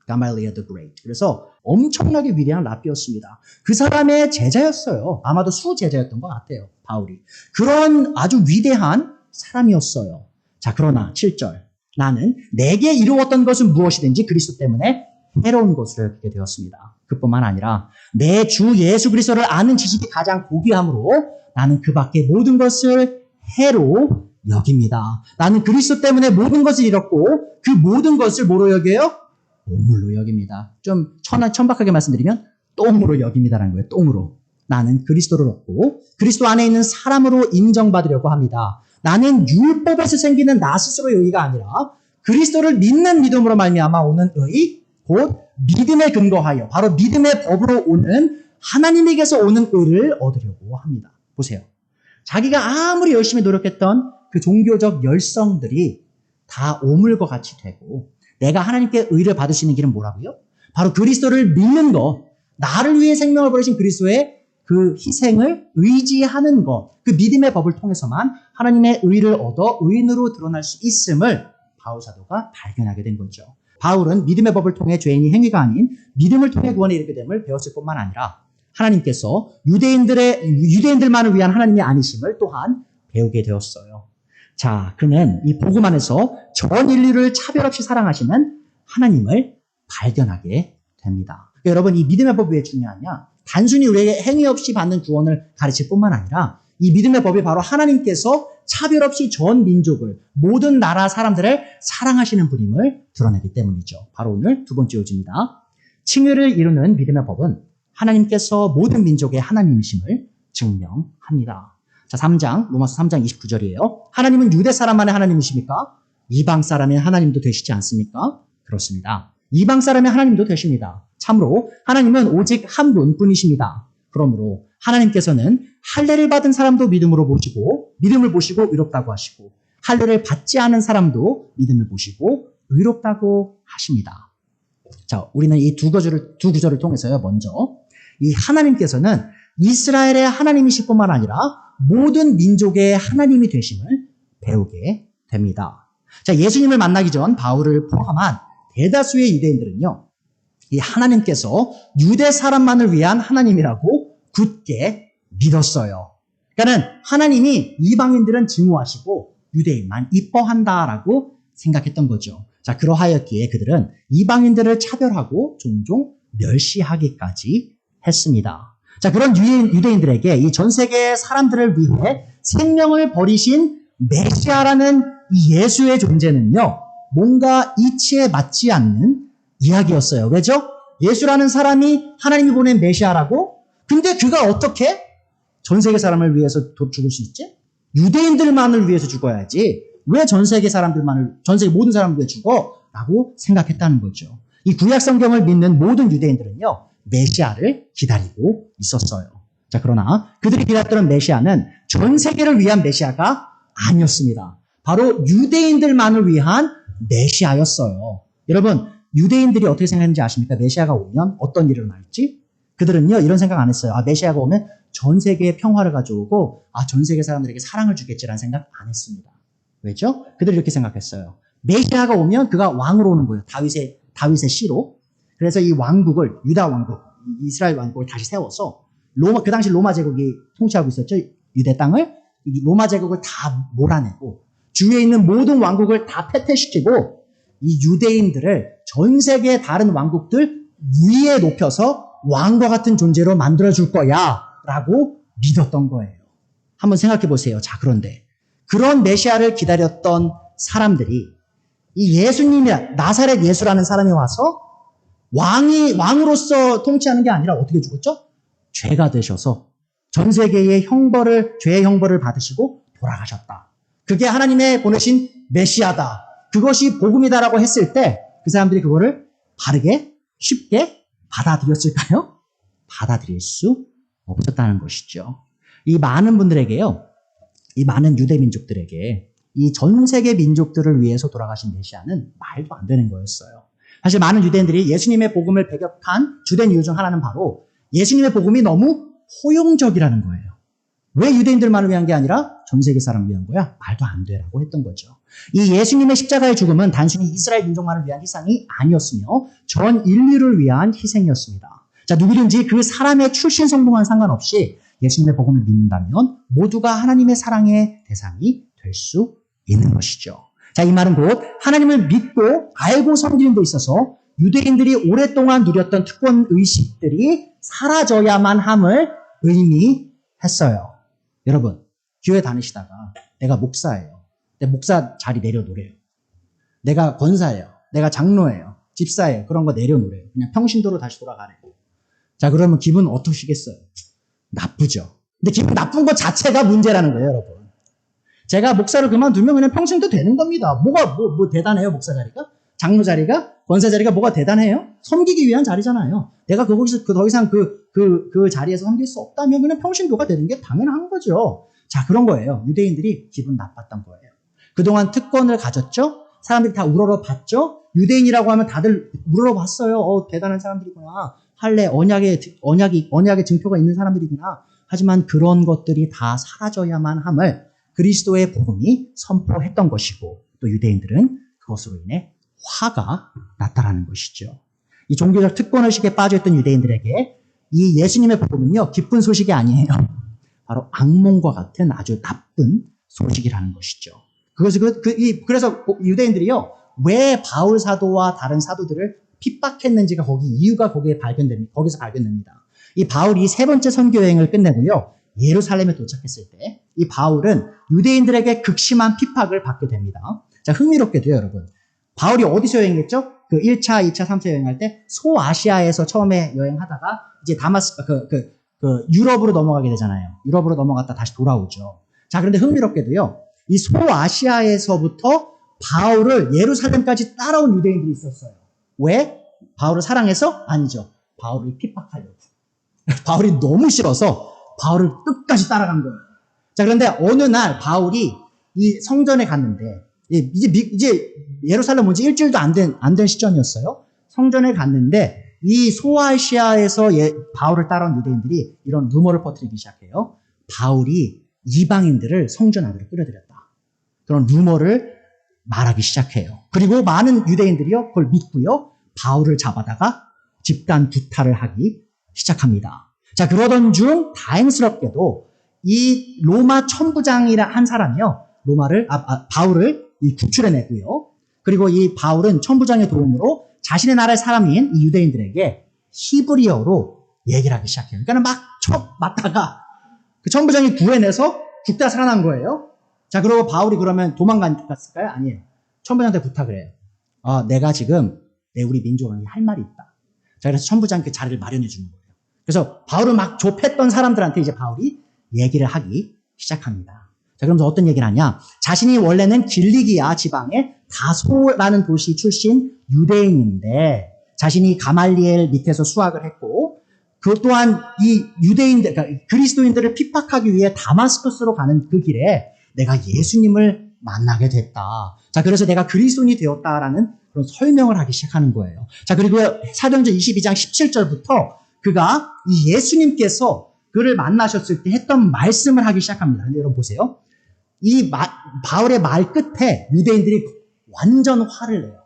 가말리엘 the Great. 그래서 엄청나게 위대한 랍비였습니다. 그 사람의 제자였어요. 아마도 수제자였던 것 같아요. 바울이. 그런 아주 위대한 사람이었어요. 자, 그러나 7절. 나는 내게 이루었던 것은 무엇이든지 그리스도 때문에 해로운 것으로 여기게 되었습니다. 그뿐만 아니라 내 주 예수 그리스도를 아는 지식이 가장 고귀함으로 나는 그 밖의 모든 것을 해로 여깁니다. 나는 그리스도 때문에 모든 것을 잃었고 그 모든 것을 뭐로 여겨요? 오물로 여깁니다. 좀 천박하게 말씀드리면 똥으로 여깁니다라는 거예요. 똥으로. 나는 그리스도를 얻고 그리스도 안에 있는 사람으로 인정받으려고 합니다. 나는 율법에서 생기는 나 스스로 의의가 아니라 그리스도를 믿는 믿음으로 말미암아 오는 의, 곧 믿음에 근거하여 바로 믿음의 법으로 오는 하나님에게서 오는 의를 얻으려고 합니다. 보세요. 자기가 아무리 열심히 노력했던 그 종교적 열성들이 다 오물과 같이 되고 내가 하나님께 의를 받을 수 있는 길은 뭐라고요? 바로 그리스도를 믿는 것, 나를 위해 생명을 버리신 그리스도의 그 희생을 의지하는 것, 그 믿음의 법을 통해서만 하나님의 의를 얻어 의인으로 드러날 수 있음을 바울 사도가 발견하게 된 거죠. 바울은 믿음의 법을 통해 죄인이 행위가 아닌 믿음을 통해 구원에 이르게 됨을 배웠을 뿐만 아니라 하나님께서 유대인들만을 위한 하나님의 아니심을 또한 배우게 되었어요. 자, 그는 이 복음 안에서 전 인류를 차별 없이 사랑하시는 하나님을 발견하게 됩니다. 그러니까 여러분, 이 믿음의 법이 왜 중요하냐? 단순히 우리에게 행위 없이 받는 구원을 가르칠 뿐만 아니라 이 믿음의 법이 바로 하나님께서 차별 없이 전 민족을, 모든 나라 사람들을 사랑하시는 분임을 드러내기 때문이죠. 바로 오늘 두 번째 요지입니다. 칭의를 이루는 믿음의 법은 하나님께서 모든 민족의 하나님이심을 증명합니다. 자, 3장, 로마서 3장 29절이에요. 하나님은 유대 사람만의 하나님이십니까? 이방 사람의 하나님도 되시지 않습니까? 그렇습니다. 이방 사람의 하나님도 되십니다. 참으로 하나님은 오직 한 분뿐이십니다. 그러므로 하나님께서는 할례를 받은 사람도 믿음을 보시고 의롭다고 하시고 할례를 받지 않은 사람도 믿음을 보시고 의롭다고 하십니다. 자, 우리는 이 두 구절을 통해서요. 먼저 이 하나님께서는 이스라엘의 하나님이실 뿐만 아니라 모든 민족의 하나님이 되심을 배우게 됩니다. 자, 예수님을 만나기 전 바울을 포함한 대다수의 유대인들은요. 이 하나님께서 유대 사람만을 위한 하나님이라고 굳게 믿었어요. 그러니까 하나님이 이방인들은 증오하시고 유대인만 이뻐한다라고 생각했던 거죠. 자, 그러하였기에 그들은 이방인들을 차별하고 종종 멸시하기까지 했습니다. 자, 그런 유대인들에게 이 전 세계 사람들을 위해 생명을 버리신 메시아라는 이 예수의 존재는요, 뭔가 이치에 맞지 않는 이야기였어요. 왜죠? 예수라는 사람이 하나님이 보낸 메시아라고? 근데 그가 어떻게 전 세계 사람을 위해서 죽을 수 있지? 유대인들만을 위해서 죽어야지. 왜 전 세계 모든 사람을 위해 죽어? 라고 생각했다는 거죠. 이 구약 성경을 믿는 모든 유대인들은요, 메시아를 기다리고 있었어요. 자, 그러나 그들이 기다렸던 메시아는 전 세계를 위한 메시아가 아니었습니다. 바로 유대인들만을 위한 메시아였어요. 여러분, 유대인들이 어떻게 생각했는지 아십니까? 메시아가 오면 어떤 일이 일어날지? 그들은요, 이런 생각 안 했어요. 메시아가 오면 전 세계에 평화를 가져오고, 전 세계 사람들에게 사랑을 주겠지라는 생각 안 했습니다. 왜죠? 그들이 이렇게 생각했어요. 메시아가 오면 그가 왕으로 오는 거예요. 다윗의 씨로. 그래서 이 왕국을, 유다 왕국, 이스라엘 왕국을 다시 세워서, 그 당시 로마 제국이 통치하고 있었죠. 유대 땅을. 로마 제국을 다 몰아내고, 주위에 있는 모든 왕국을 다 패퇴시키고, 이 유대인들을 전 세계의 다른 왕국들 위에 높여서 왕과 같은 존재로 만들어줄 거야 라고 믿었던 거예요. 한번 생각해 보세요. 자, 그런데 그런 메시아를 기다렸던 사람들이 이 예수님이, 나사렛 예수라는 사람이 와서 왕으로서 통치하는 게 아니라 어떻게 죽었죠? 죄가 되셔서 전 세계의 죄의 형벌을 받으시고 돌아가셨다. 그게 하나님의 보내신 메시아다. 그것이 복음이다라고 했을 때 그 사람들이 그거를 바르게 쉽게 받아들였을까요? 받아들일 수 없었다는 것이죠. 이 많은 분들에게요, 이 많은 유대 민족들에게 이 전 세계 민족들을 위해서 돌아가신 메시아는 말도 안 되는 거였어요. 사실 많은 유대인들이 예수님의 복음을 배격한 주된 이유 중 하나는 바로 예수님의 복음이 너무 포용적이라는 거예요. 왜 유대인들만을 위한 게 아니라 전 세계 사람을 위한 거야? 말도 안 되라고 했던 거죠. 이 예수님의 십자가의 죽음은 단순히 이스라엘 민족만을 위한 희생이 아니었으며 전 인류를 위한 희생이었습니다. 자, 누구든지 그 사람의 출신 성분과는 상관없이 예수님의 복음을 믿는다면 모두가 하나님의 사랑의 대상이 될 수 있는 것이죠. 자, 이 말은 곧 하나님을 믿고 알고 섬기는 데 있어서 유대인들이 오랫동안 누렸던 특권 의식들이 사라져야만 함을 의미했어요. 여러분, 교회 다니시다가 내가 목사예요. 내 목사 자리 내려놓으래요. 내가 권사예요. 내가 장로예요. 집사예요. 그런 거 내려놓으래요. 그냥 평신도로 다시 돌아가래요. 자, 그러면 기분 어떠시겠어요? 나쁘죠. 근데 기분 나쁜 것 자체가 문제라는 거예요, 여러분. 제가 목사를 그만두면 그냥 평신도 되는 겁니다. 뭐 대단해요, 목사 자리가? 장로 자리가? 권사 자리가 뭐가 대단해요? 섬기기 위한 자리잖아요. 내가 거기서 더 이상 그 자리에서 섬길 수 없다면 그냥 평신도가 되는 게 당연한 거죠. 자, 그런 거예요. 유대인들이 기분 나빴던 거예요. 그동안 특권을 가졌죠? 사람들이 다 우러러 봤죠? 유대인이라고 하면 다들 우러러 봤어요. 대단한 사람들이구나. 할례, 언약의 증표가 있는 사람들이구나. 하지만 그런 것들이 다 사라져야만 함을 그리스도의 복음이 선포했던 것이고, 또 유대인들은 그것으로 인해 화가 났다라는 것이죠. 이 종교적 특권의식에 빠져있던 유대인들에게 이 예수님의 복음은요, 기쁜 소식이 아니에요. 바로 악몽과 같은 아주 나쁜 소식이라는 것이죠. 그래서 유대인들이요, 왜 바울 사도와 다른 사도들을 핍박했는지가 이유가 거기서 발견됩니다. 이 바울이 세 번째 선교 여행을 끝내고요, 예루살렘에 도착했을 때 이 바울은 유대인들에게 극심한 핍박을 받게 됩니다. 자, 흥미롭게도요, 여러분. 바울이 어디서 여행했죠? 그 1차, 2차, 3차 여행할 때 소아시아에서 처음에 여행하다가 이제 유럽으로 넘어가게 되잖아요. 유럽으로 넘어갔다 다시 돌아오죠. 자, 그런데 흥미롭게도요, 이 소아시아에서부터 바울을 예루살렘까지 따라온 유대인들이 있었어요. 왜? 바울을 사랑해서? 아니죠. 바울을 핍박하려고. 바울이 너무 싫어서 바울을 끝까지 따라간 거예요. 자, 그런데 어느 날 바울이 이 성전에 갔는데, 이제 예루살렘 온 지 일주일도 안 된 시점이었어요. 성전에 갔는데, 이 소아시아에서 바울을 따라온 유대인들이 이런 루머를 퍼뜨리기 시작해요. 바울이 이방인들을 성전 안으로 끌어들였다. 그런 루머를 말하기 시작해요. 그리고 많은 유대인들이요, 그걸 믿고요, 바울을 잡아다가 집단 구타를 하기 시작합니다. 자, 그러던 중 다행스럽게도 이 로마 천부장이라 한 사람이요, 바울을 구출해내고요. 그리고 이 바울은 천부장의 도움으로 자신의 나라의 사람인 이 유대인들에게 히브리어로 얘기를 하기 시작해요. 그러니까 막 맞다가 그 천부장이 구해내서 죽다 살아난 거예요. 자, 그리고 바울이 그러면 도망갔을까요? 아니에요. 천부장한테 부탁을 해요. 내가 지금 우리 민족에게 할 말이 있다. 자, 그래서 천부장 그 자리를 마련해 주는 거예요. 그래서 바울을 막 좁혔던 사람들한테 이제 바울이 얘기를 하기 시작합니다. 자, 그러면서 어떤 얘기를 하냐? 자신이 원래는 길리기아 지방의 다소라는 도시 출신 유대인인데, 자신이 가말리엘 밑에서 수학을 했고, 그 또한 이 유대인들, 그러니까 그리스도인들을 핍박하기 위해 다마스커스로 가는 그 길에 내가 예수님을 만나게 됐다. 자, 그래서 내가 그리스도인이 되었다라는 그런 설명을 하기 시작하는 거예요. 자, 그리고 사도행전 22장 17절부터 그가 이 예수님께서 그를 만나셨을 때 했던 말씀을 하기 시작합니다. 근데 여러분 보세요. 바울의 말 끝에 유대인들이 완전 화를 내요.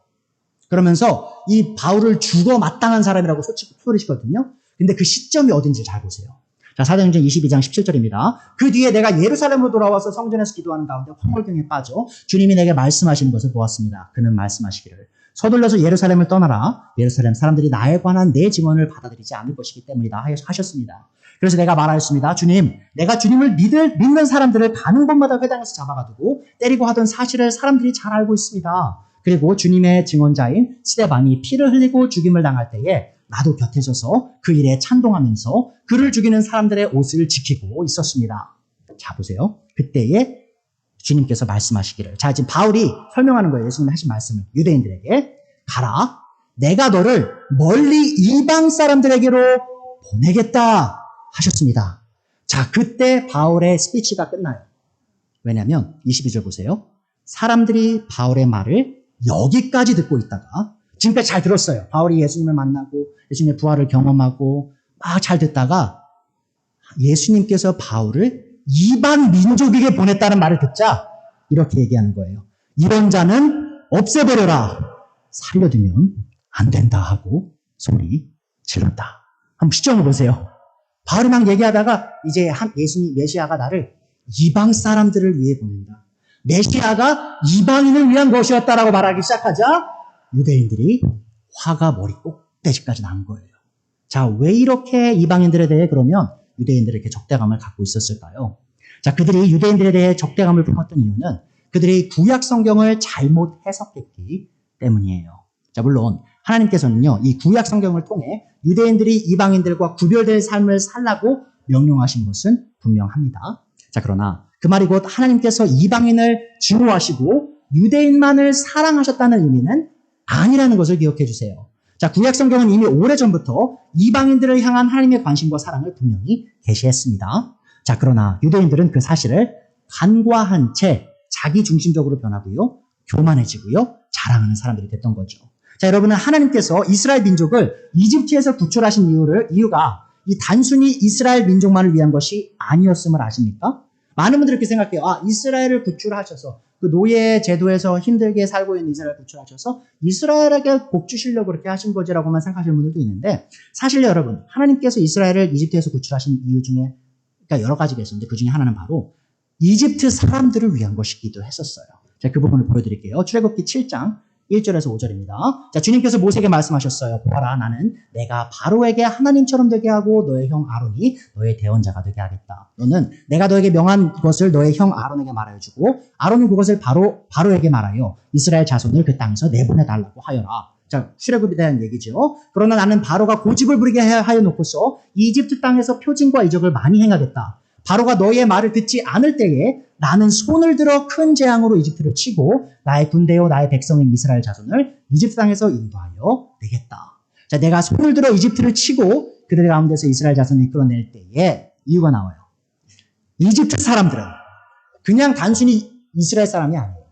그러면서 이 바울을 죽어 마땅한 사람이라고 소리시거든요. 근데 그 시점이 어딘지 잘 보세요. 자, 사도행전 22장 17절입니다. 그 뒤에 내가 예루살렘으로 돌아와서 성전에서 기도하는 가운데 황홀경에 빠져 주님이 내게 말씀하시는 것을 보았습니다. 그는 말씀하시기를 서둘러서 예루살렘을 떠나라. 예루살렘 사람들이 나에 관한 내 증언을 받아들이지 않을 것이기 때문이다 하셨습니다. 그래서 내가 말하였습니다. 주님, 내가 주님을 믿는 사람들을 가는 곳마다 회당에서 잡아가두고 때리고 하던 사실을 사람들이 잘 알고 있습니다. 그리고 주님의 증언자인 스데반이 피를 흘리고 죽임을 당할 때에 나도 곁에 서서 그 일에 찬동하면서 그를 죽이는 사람들의 옷을 지키고 있었습니다. 자, 보세요. 그때에 주님께서 말씀하시기를. 자, 지금 바울이 설명하는 거예요. 예수님이 하신 말씀을 유대인들에게. 가라. 내가 너를 멀리 이방 사람들에게로 보내겠다. 하셨습니다. 자, 그때 바울의 스피치가 끝나요. 왜냐하면 22절 보세요. 사람들이 바울의 말을 여기까지 듣고 있다가 지금까지 잘 들었어요. 바울이 예수님을 만나고 예수님의 부활을 경험하고 막 잘 듣다가 예수님께서 바울을 이방 민족에게 보냈다는 말을 듣자 이렇게 얘기하는 거예요. 이런 자는 없애버려라. 살려두면 안 된다 하고 소리 질렀다. 한번 시점을 보세요. 바울이 막 얘기하다가 이제 예수님 메시아가 나를 이방 사람들을 위해 보낸다. 메시아가 이방인을 위한 것이었다라고 말하기 시작하자 유대인들이 화가 머리 꼭대기까지 난 거예요. 자, 왜 이렇게 이방인들에 대해 그러면 유대인들에게 적대감을 갖고 있었을까요? 자, 그들이 유대인들에 대해 적대감을 품었던 이유는 그들이 구약 성경을 잘못 해석했기 때문이에요. 자, 물론 하나님께서는요, 이 구약 성경을 통해 유대인들이 이방인들과 구별될 삶을 살라고 명령하신 것은 분명합니다. 자, 그러나 그 말이 곧 하나님께서 이방인을 증오하시고 유대인만을 사랑하셨다는 의미는 아니라는 것을 기억해 주세요. 자, 구약 성경은 이미 오래전부터 이방인들을 향한 하나님의 관심과 사랑을 분명히 계시했습니다. 자, 그러나 유대인들은 그 사실을 간과한 채 자기 중심적으로 변하고요, 교만해지고요, 자랑하는 사람들이 됐던 거죠. 자, 여러분은 하나님께서 이스라엘 민족을 이집트에서 구출하신 이유가 이 단순히 이스라엘 민족만을 위한 것이 아니었음을 아십니까? 많은 분들이 이렇게 생각해요. 아, 이스라엘을 구출하셔서 그 노예 제도에서 힘들게 살고 있는 이스라엘을 구출하셔서 이스라엘에게 복 주시려고 그렇게 하신 거지라고만 생각하시는 분들도 있는데, 사실 여러분, 하나님께서 이스라엘을 이집트에서 구출하신 이유 중에 그러니까 여러 가지가 있었는데 그 중에 하나는 바로 이집트 사람들을 위한 것이기도 했었어요. 자, 그 부분을 보여드릴게요. 출애굽기 7장 1절에서 5절입니다. 자, 주님께서 모세에게 말씀하셨어요. 보아라, 나는 내가 바로에게 하나님처럼 되게 하고 너의 형 아론이 너의 대언자가 되게 하겠다. 너는 내가 너에게 명한 것을 너의 형 아론에게 말하여주고 아론이 그것을 바로에게 말하여 이스라엘 자손을 그 땅에서 내보내달라고 하여라. 자, 출애굽에 대한 얘기죠. 그러나 나는 바로가 고집을 부리게 하여 놓고서 이집트 땅에서 표징과 이적을 많이 행하겠다. 바로가 너희의 말을 듣지 않을 때에 나는 손을 들어 큰 재앙으로 이집트를 치고 나의 군대요 나의 백성인 이스라엘 자손을 이집트 땅에서 인도하여 내겠다. 자, 내가 손을 들어 이집트를 치고 그들 가운데서 이스라엘 자손을 이끌어낼 때에 이유가 나와요. 이집트 사람들은 그냥 단순히 이스라엘 사람이 아니에요.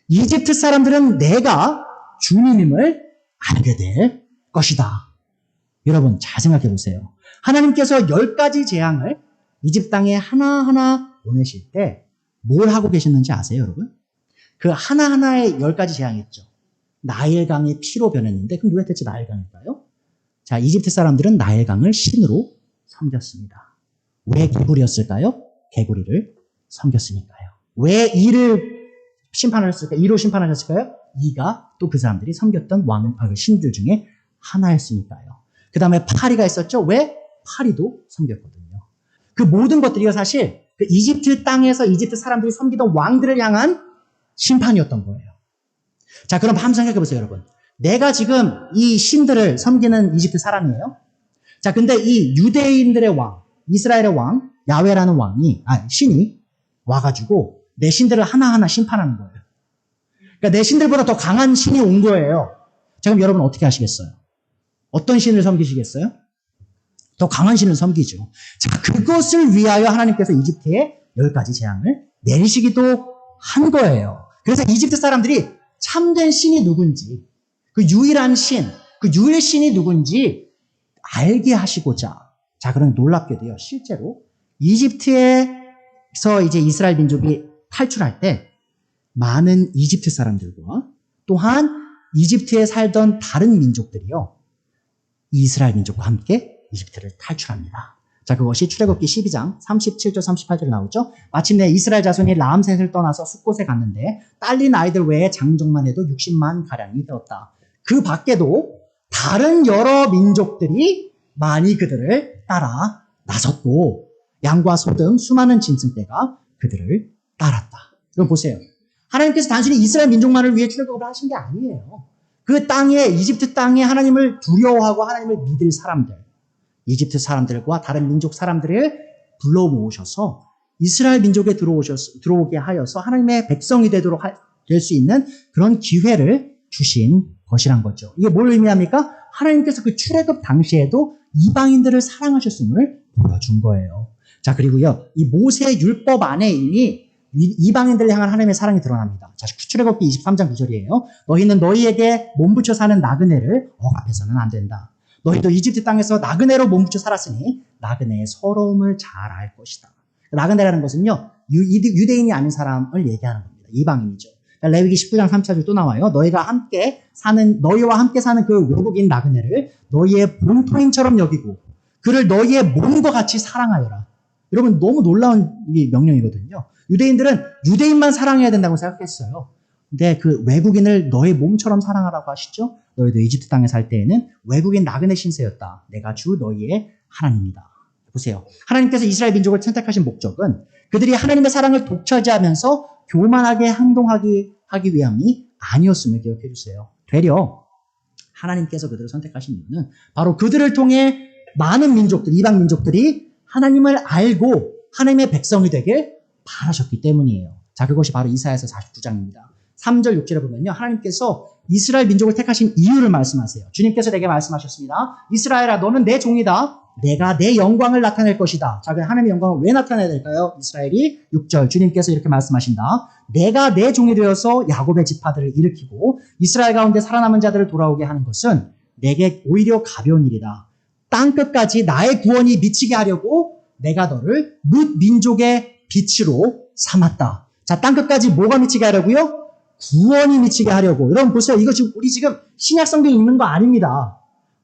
이집트 사람들은 내가 주님임을 알게 될 것이다. 여러분 잘 생각해 보세요. 하나님께서 10가지 재앙을 이집트 땅에 하나하나 보내실 때 뭘 하고 계셨는지 아세요, 여러분? 그 하나하나의 10가지 재앙이 있죠. 나일강이 피로 변했는데 그럼 왜 대체 나일강일까요? 자, 이집트 사람들은 나일강을 신으로 섬겼습니다. 왜 개구리였을까요? 개구리를 섬겼으니까요. 왜 이를 심판하셨을까요? 이로 심판하셨을까요? 이가 또 그 사람들이 섬겼던 신들 중에 하나였으니까요. 그 다음에 파리가 있었죠. 왜? 파리도 섬겼거든요. 그 모든 것들이요, 사실 그 이집트 땅에서 이집트 사람들이 섬기던 왕들을 향한 심판이었던 거예요. 자, 그럼 한번 생각해 보세요, 여러분. 내가 지금 이 신들을 섬기는 이집트 사람이에요. 자, 근데 이 유대인들의 왕, 이스라엘의 왕, 야훼라는 신이 와가지고 내 신들을 하나하나 심판하는 거예요. 그러니까 내 신들보다 더 강한 신이 온 거예요. 자, 그럼 여러분 어떻게 하시겠어요? 어떤 신을 섬기시겠어요? 더 강한 신을 섬기죠. 자, 그것을 위하여 하나님께서 이집트에 10가지 재앙을 내리시기도 한 거예요. 그래서 이집트 사람들이 참된 신이 누군지, 그 유일한 신, 그 유일신이 누군지 알게 하시고자. 자, 그럼 놀랍게도요, 실제로 이집트에서 이제 이스라엘 민족이 탈출할 때 많은 이집트 사람들과 또한 이집트에 살던 다른 민족들이요, 이스라엘 민족과 함께 이집트를 탈출합니다. 자, 그것이 출애굽기 12장 37절 38절에 나오죠. 마침내 이스라엘 자손이 라암셋을 떠나서 숫곳에 갔는데 딸린 아이들 외에 장정만 해도 60만 가량이 되었다. 그 밖에도 다른 여러 민족들이 많이 그들을 따라 나섰고 양과 소 등 수많은 짐승떼가 그들을 따랐다. 여러분 보세요. 하나님께서 단순히 이스라엘 민족만을 위해 출애굽을 하신 게 아니에요. 그 땅에, 이집트 땅에 하나님을 두려워하고 하나님을 믿을 사람들, 이집트 사람들과 다른 민족 사람들을 불러 모으셔서 이스라엘 민족에 들어오게 하여서 하나님의 백성이 되도록 될 수 있는 그런 기회를 주신 것이란 거죠. 이게 뭘 의미합니까? 하나님께서 그 출애굽 당시에도 이방인들을 사랑하셨음을 보여준 거예요. 자, 그리고요, 이 모세 율법 안에 이미 이방인들을 향한 하나님의 사랑이 드러납니다. 자, 출애굽기 23장 9절이에요. 너희는 너희에게 몸붙여 사는 나그네를 억압해서는 안 된다. 너희도 이집트 땅에서 나그네로 몸붙여 살았으니 나그네의 서러움을 잘 알 것이다. 나그네라는 것은요, 유대인이 아닌 사람을 얘기하는 겁니다. 이방인이죠. 레위기 19장 3절 또 나와요. 너희와 함께 사는 그 외국인 나그네를 너희의 본토인처럼 여기고 그를 너희의 몸과 같이 사랑하여라. 여러분, 너무 놀라운 명령이거든요. 유대인들은 유대인만 사랑해야 된다고 생각했어요. 근데 그 외국인을 너의 몸처럼 사랑하라고 하시죠? 너희도 이집트 땅에 살 때에는 외국인 나그네 신세였다. 내가 주 너희의 하나님이다. 보세요. 하나님께서 이스라엘 민족을 선택하신 목적은 그들이 하나님의 사랑을 독차지하면서 교만하게 행동하기 위함이 아니었음을 기억해 주세요. 되려 하나님께서 그들을 선택하신 이유는 바로 그들을 통해 많은 민족들, 이방 민족들이 하나님을 알고 하나님의 백성이 되길 바라셨기 때문이에요. 자, 그것이 바로 이사야서 49장입니다. 3절, 6절에 보면요, 하나님께서 이스라엘 민족을 택하신 이유를 말씀하세요. 주님께서 내게 말씀하셨습니다. 이스라엘아, 너는 내 종이다. 내가 내 영광을 나타낼 것이다. 자, 그럼 하나님의 영광을 왜 나타내야 될까요? 이스라엘이 6절, 주님께서 이렇게 말씀하신다. 내가 내 종이 되어서 야곱의 지파들을 일으키고 이스라엘 가운데 살아남은 자들을 돌아오게 하는 것은 내게 오히려 가벼운 일이다. 땅끝까지 나의 구원이 미치게 하려고 내가 너를 뭇 민족의 빛으로 삼았다. 자, 땅끝까지 뭐가 미치게 하려고요? 구원이 미치게 하려고. 여러분 보세요. 이거 지금 우리 지금 신약 성경 읽는 거 아닙니다.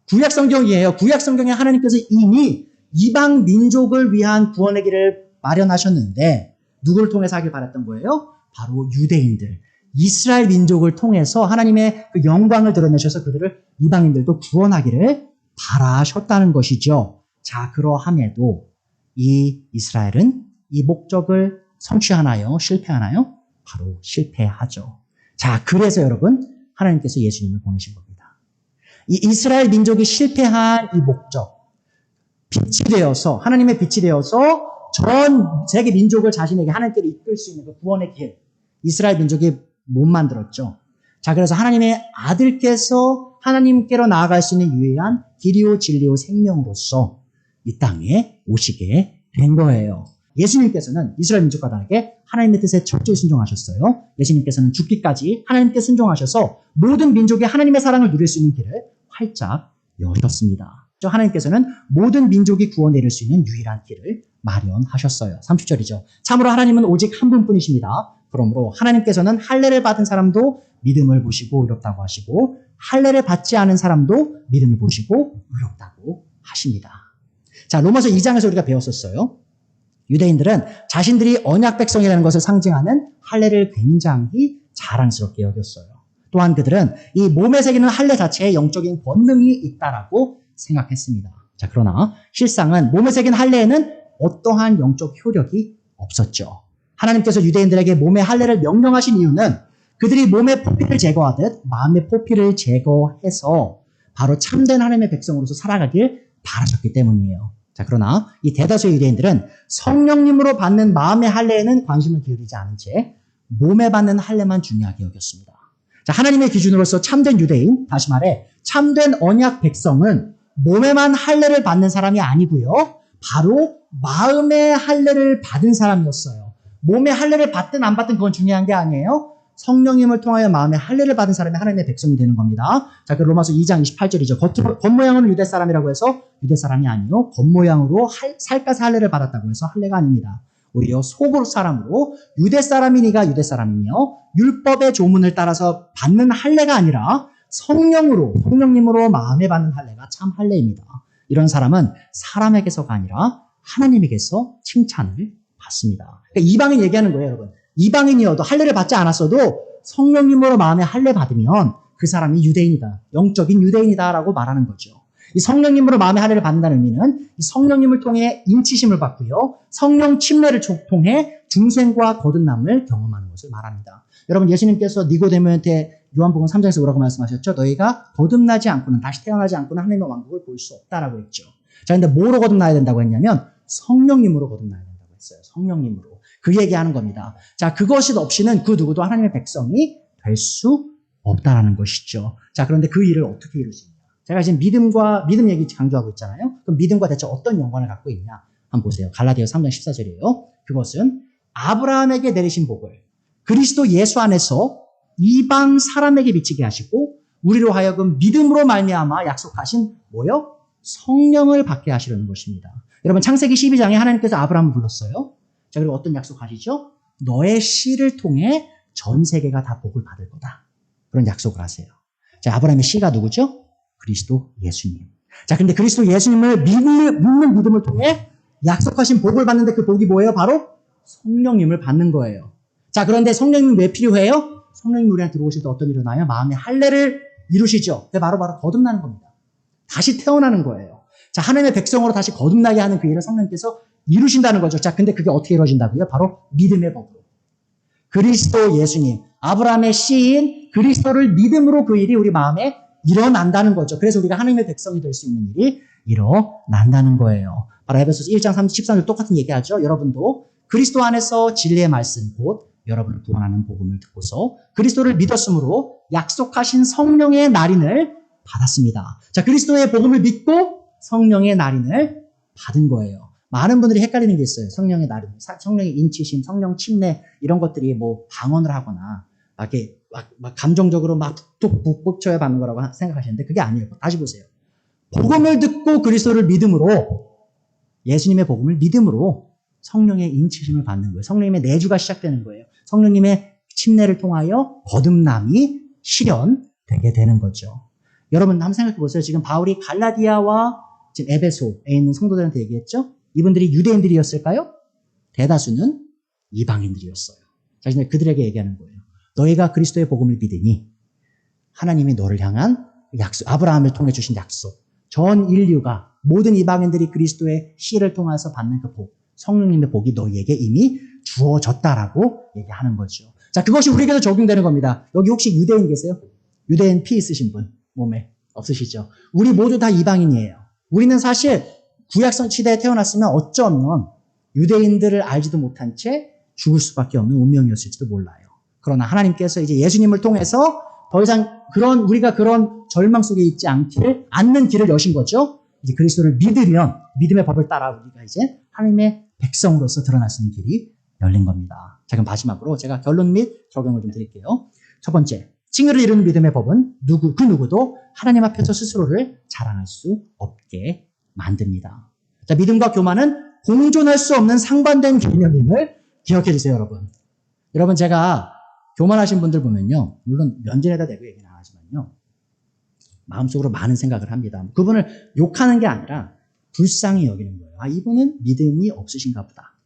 구약 성경이에요. 구약 성경에 하나님께서 이미 이방 민족을 위한 구원의 길을 마련하셨는데 누구를 통해서 하길 바랐던 거예요? 바로 유대인들. 이스라엘 민족을 통해서 하나님의 그 영광을 드러내셔서 그들을 이방인들도 구원하기를 바라셨다는 것이죠. 자, 그러함에도 이 이스라엘은 이 목적을 성취하나요? 실패하나요? 바로 실패하죠. 자, 그래서 여러분, 하나님께서 예수님을 보내신 겁니다. 이 이스라엘 민족이 실패한 이 목적, 빛이 되어서, 하나님의 빛이 되어서 전 세계 민족을 자신에게 하나님께로 이끌 수 있는 그 구원의 길, 이스라엘 민족이 못 만들었죠. 자, 그래서 하나님의 아들께서 하나님께로 나아갈 수 있는 유일한 길이요 진리요 생명으로서 이 땅에 오시게 된 거예요. 예수님께서는 이스라엘 민족가들에게 하나님의 뜻에 철저히 순종하셨어요. 예수님께서는 죽기까지 하나님께 순종하셔서 모든 민족이 하나님의 사랑을 누릴 수 있는 길을 활짝 여셨습니다. 하나님께서는 모든 민족이 구원에 이를 수 있는 유일한 길을 마련하셨어요. 30절이죠. 참으로 하나님은 오직 한 분뿐이십니다. 그러므로 하나님께서는 할례를 받은 사람도 믿음을 보시고 의롭다고 하시고 할례를 받지 않은 사람도 믿음을 보시고 의롭다고 하십니다. 자, 로마서 2장에서 우리가 배웠었어요. 유대인들은 자신들이 언약 백성이라는 것을 상징하는 할례를 굉장히 자랑스럽게 여겼어요. 또한 그들은 이 몸에 새기는 할례 자체에 영적인 권능이 있다라고 생각했습니다. 자, 그러나 실상은 몸에 새긴 할례에는 어떠한 영적 효력이 없었죠. 하나님께서 유대인들에게 몸의 할례를 명령하신 이유는 그들이 몸의 포피를 제거하듯 마음의 포피를 제거해서 바로 참된 하나님의 백성으로서 살아가길 바라셨기 때문이에요. 자, 그러나 이 대다수의 유대인들은 성령님으로 받는 마음의 할례에는 관심을 기울이지 않은 채 몸에 받는 할례만 중요하게 여겼습니다. 자, 하나님의 기준으로서 참된 유대인, 다시 말해 참된 언약 백성은 몸에만 할례를 받는 사람이 아니고요. 바로 마음의 할례를 받은 사람이었어요. 몸의 할례를 받든 안 받든 그건 중요한 게 아니에요. 성령님을 통하여 마음의 할례를 받은 사람이 하나님의 백성이 되는 겁니다. 자, 그 로마서 2장 28절이죠. 겉모양으로는 유대 사람이라고 해서 유대 사람이 아니요. 겉모양으로 살갗의 할례를 받았다고 해서 할례가 아닙니다. 오히려 속으로 사람으로 유대 사람이니가 유대 사람이며 율법의 조문을 따라서 받는 할례가 아니라 성령님으로 마음에 받는 할례가 참 할례입니다. 이런 사람은 사람에게서가 아니라 하나님에게서 칭찬을 받습니다. 그러니까 이방인 얘기하는 거예요, 여러분. 이방인이어도 할례를 받지 않았어도 성령님으로 마음에 할례 받으면 그 사람이 유대인이다. 영적인 유대인이다라고 말하는 거죠. 이 성령님으로 마음에 할례를 받는다는 의미는 이 성령님을 통해 인치심을 받고요. 성령 침례를 통해 중생과 거듭남을 경험하는 것을 말합니다. 여러분, 예수님께서 니고데모한테 요한복음 3장에서 뭐라고 말씀하셨죠? 너희가 거듭나지 않고는, 다시 태어나지 않고는 하나님의 왕국을 볼 수 없다라고 했죠. 자, 근데 뭐로 거듭나야 된다고 했냐면 성령님으로 거듭나야 된다고 했어요. 성령님으로. 그 얘기하는 겁니다. 자, 그것이 없이는 그 누구도 하나님의 백성이 될 수 없다라는 것이죠. 자, 그런데 그 일을 어떻게 이루십니까? 제가 지금 믿음 얘기 강조하고 있잖아요. 그럼 믿음과 대체 어떤 연관을 갖고 있냐? 한번 보세요. 갈라디아서 3장 14절이에요. 그것은 아브라함에게 내리신 복을 그리스도 예수 안에서 이방 사람에게 미치게 하시고 우리로 하여금 믿음으로 말미암아 약속하신 뭐요? 성령을 받게 하시려는 것입니다. 여러분 창세기 12장에 하나님께서 아브라함을 불렀어요. 자, 그리고 어떤 약속하시죠? 너의 씨를 통해 전 세계가 다 복을 받을 거다. 그런 약속을 하세요. 자, 아브라함의 씨가 누구죠? 그리스도 예수님. 자, 근데 그리스도 예수님을 믿는 믿음을 통해 약속하신 복을 받는데 그 복이 뭐예요? 바로 성령님을 받는 거예요. 자, 그런데 성령님은 왜 필요해요? 성령님 우리한테 들어오실 때 어떤 일이 일어나요? 마음의 할례를 이루시죠. 그게 바로 거듭나는 겁니다. 다시 태어나는 거예요. 자, 하나님의 백성으로 다시 거듭나게 하는 그 일을 성령님께서 이루신다는 거죠. 자, 근데 그게 어떻게 이루어진다고요? 바로 믿음의 법으로. 그리스도 예수님, 아브라함의 씨인 그리스도를 믿음으로 그 일이 우리 마음에 일어난다는 거죠. 그래서 우리가 하나님의 백성이 될 수 있는 일이 일어난다는 거예요. 바로 에베소서 1장 13절 똑같은 얘기하죠. 여러분도 그리스도 안에서 진리의 말씀 곧 여러분을 구원하는 복음을 듣고서 그리스도를 믿었으므로 약속하신 성령의 날인을 받았습니다. 자, 그리스도의 복음을 믿고 성령의 날인을 받은 거예요. 많은 분들이 헷갈리는 게 있어요. 성령의 날인, 성령의 인치심, 성령 침례 이런 것들이 뭐 방언을 하거나 막 감정적으로 막 툭툭 쳐야 받는 거라고 생각하시는데 그게 아니에요. 다시 보세요. 복음을 듣고 그리스도를 믿음으로 예수님의 복음을 믿음으로 성령의 인치심을 받는 거예요. 성령님의 내주가 시작되는 거예요. 성령님의 침례를 통하여 거듭남이 실현되게 되는 거죠. 여러분 한번 생각해 보세요. 지금 바울이 갈라디아와 지금 에베소에 있는 성도들한테 얘기했죠? 이분들이 유대인들이었을까요? 대다수는 이방인들이었어요. 자, 이제 그들에게 얘기하는 거예요. 너희가 그리스도의 복음을 믿으니 하나님이 너를 향한 약속, 아브라함을 통해 주신 약속, 전 인류가 모든 이방인들이 그리스도의 씨를 통해서 받는 그 복, 성령님의 복이 너희에게 이미 주어졌다라고 얘기하는 거죠. 자, 그것이 우리에게도 적용되는 겁니다. 여기 혹시 유대인 계세요? 유대인 피 있으신 분 몸에 없으시죠? 우리 모두 다 이방인이에요. 우리는 사실 구약성 시대에 태어났으면 어쩌면 유대인들을 알지도 못한 채 죽을 수밖에 없는 운명이었을지도 몰라요. 그러나 하나님께서 이제 예수님을 통해서 더 이상 우리가 그런 절망 속에 있지 않는 길을 여신 거죠. 이제 그리스도를 믿으면 믿음의 법을 따라 우리가 이제 하나님의 백성으로서 드러날 수 있는 길이 열린 겁니다. 자, 그럼 마지막으로 제가 결론 및 적용을 좀 드릴게요. 첫 번째, 칭의를 이루는 믿음의 법은 그 누구도 하나님 앞에서 스스로를 자랑할 수 없게 만듭니다. 자, 믿음과 교만은 공존할 수 없는 상반된 개념임을 기억해 주세요, 여러분. 여러분, 제가 교만하신 분들 보면요, 물론 면전에다 대고 얘기는 안 하지만요, 마음속으로 많은 생각을 합니다. 그분을 욕하는 게 아니라 불쌍히 여기는 거예요. 아, 이분은 믿음이 없으신가 보다.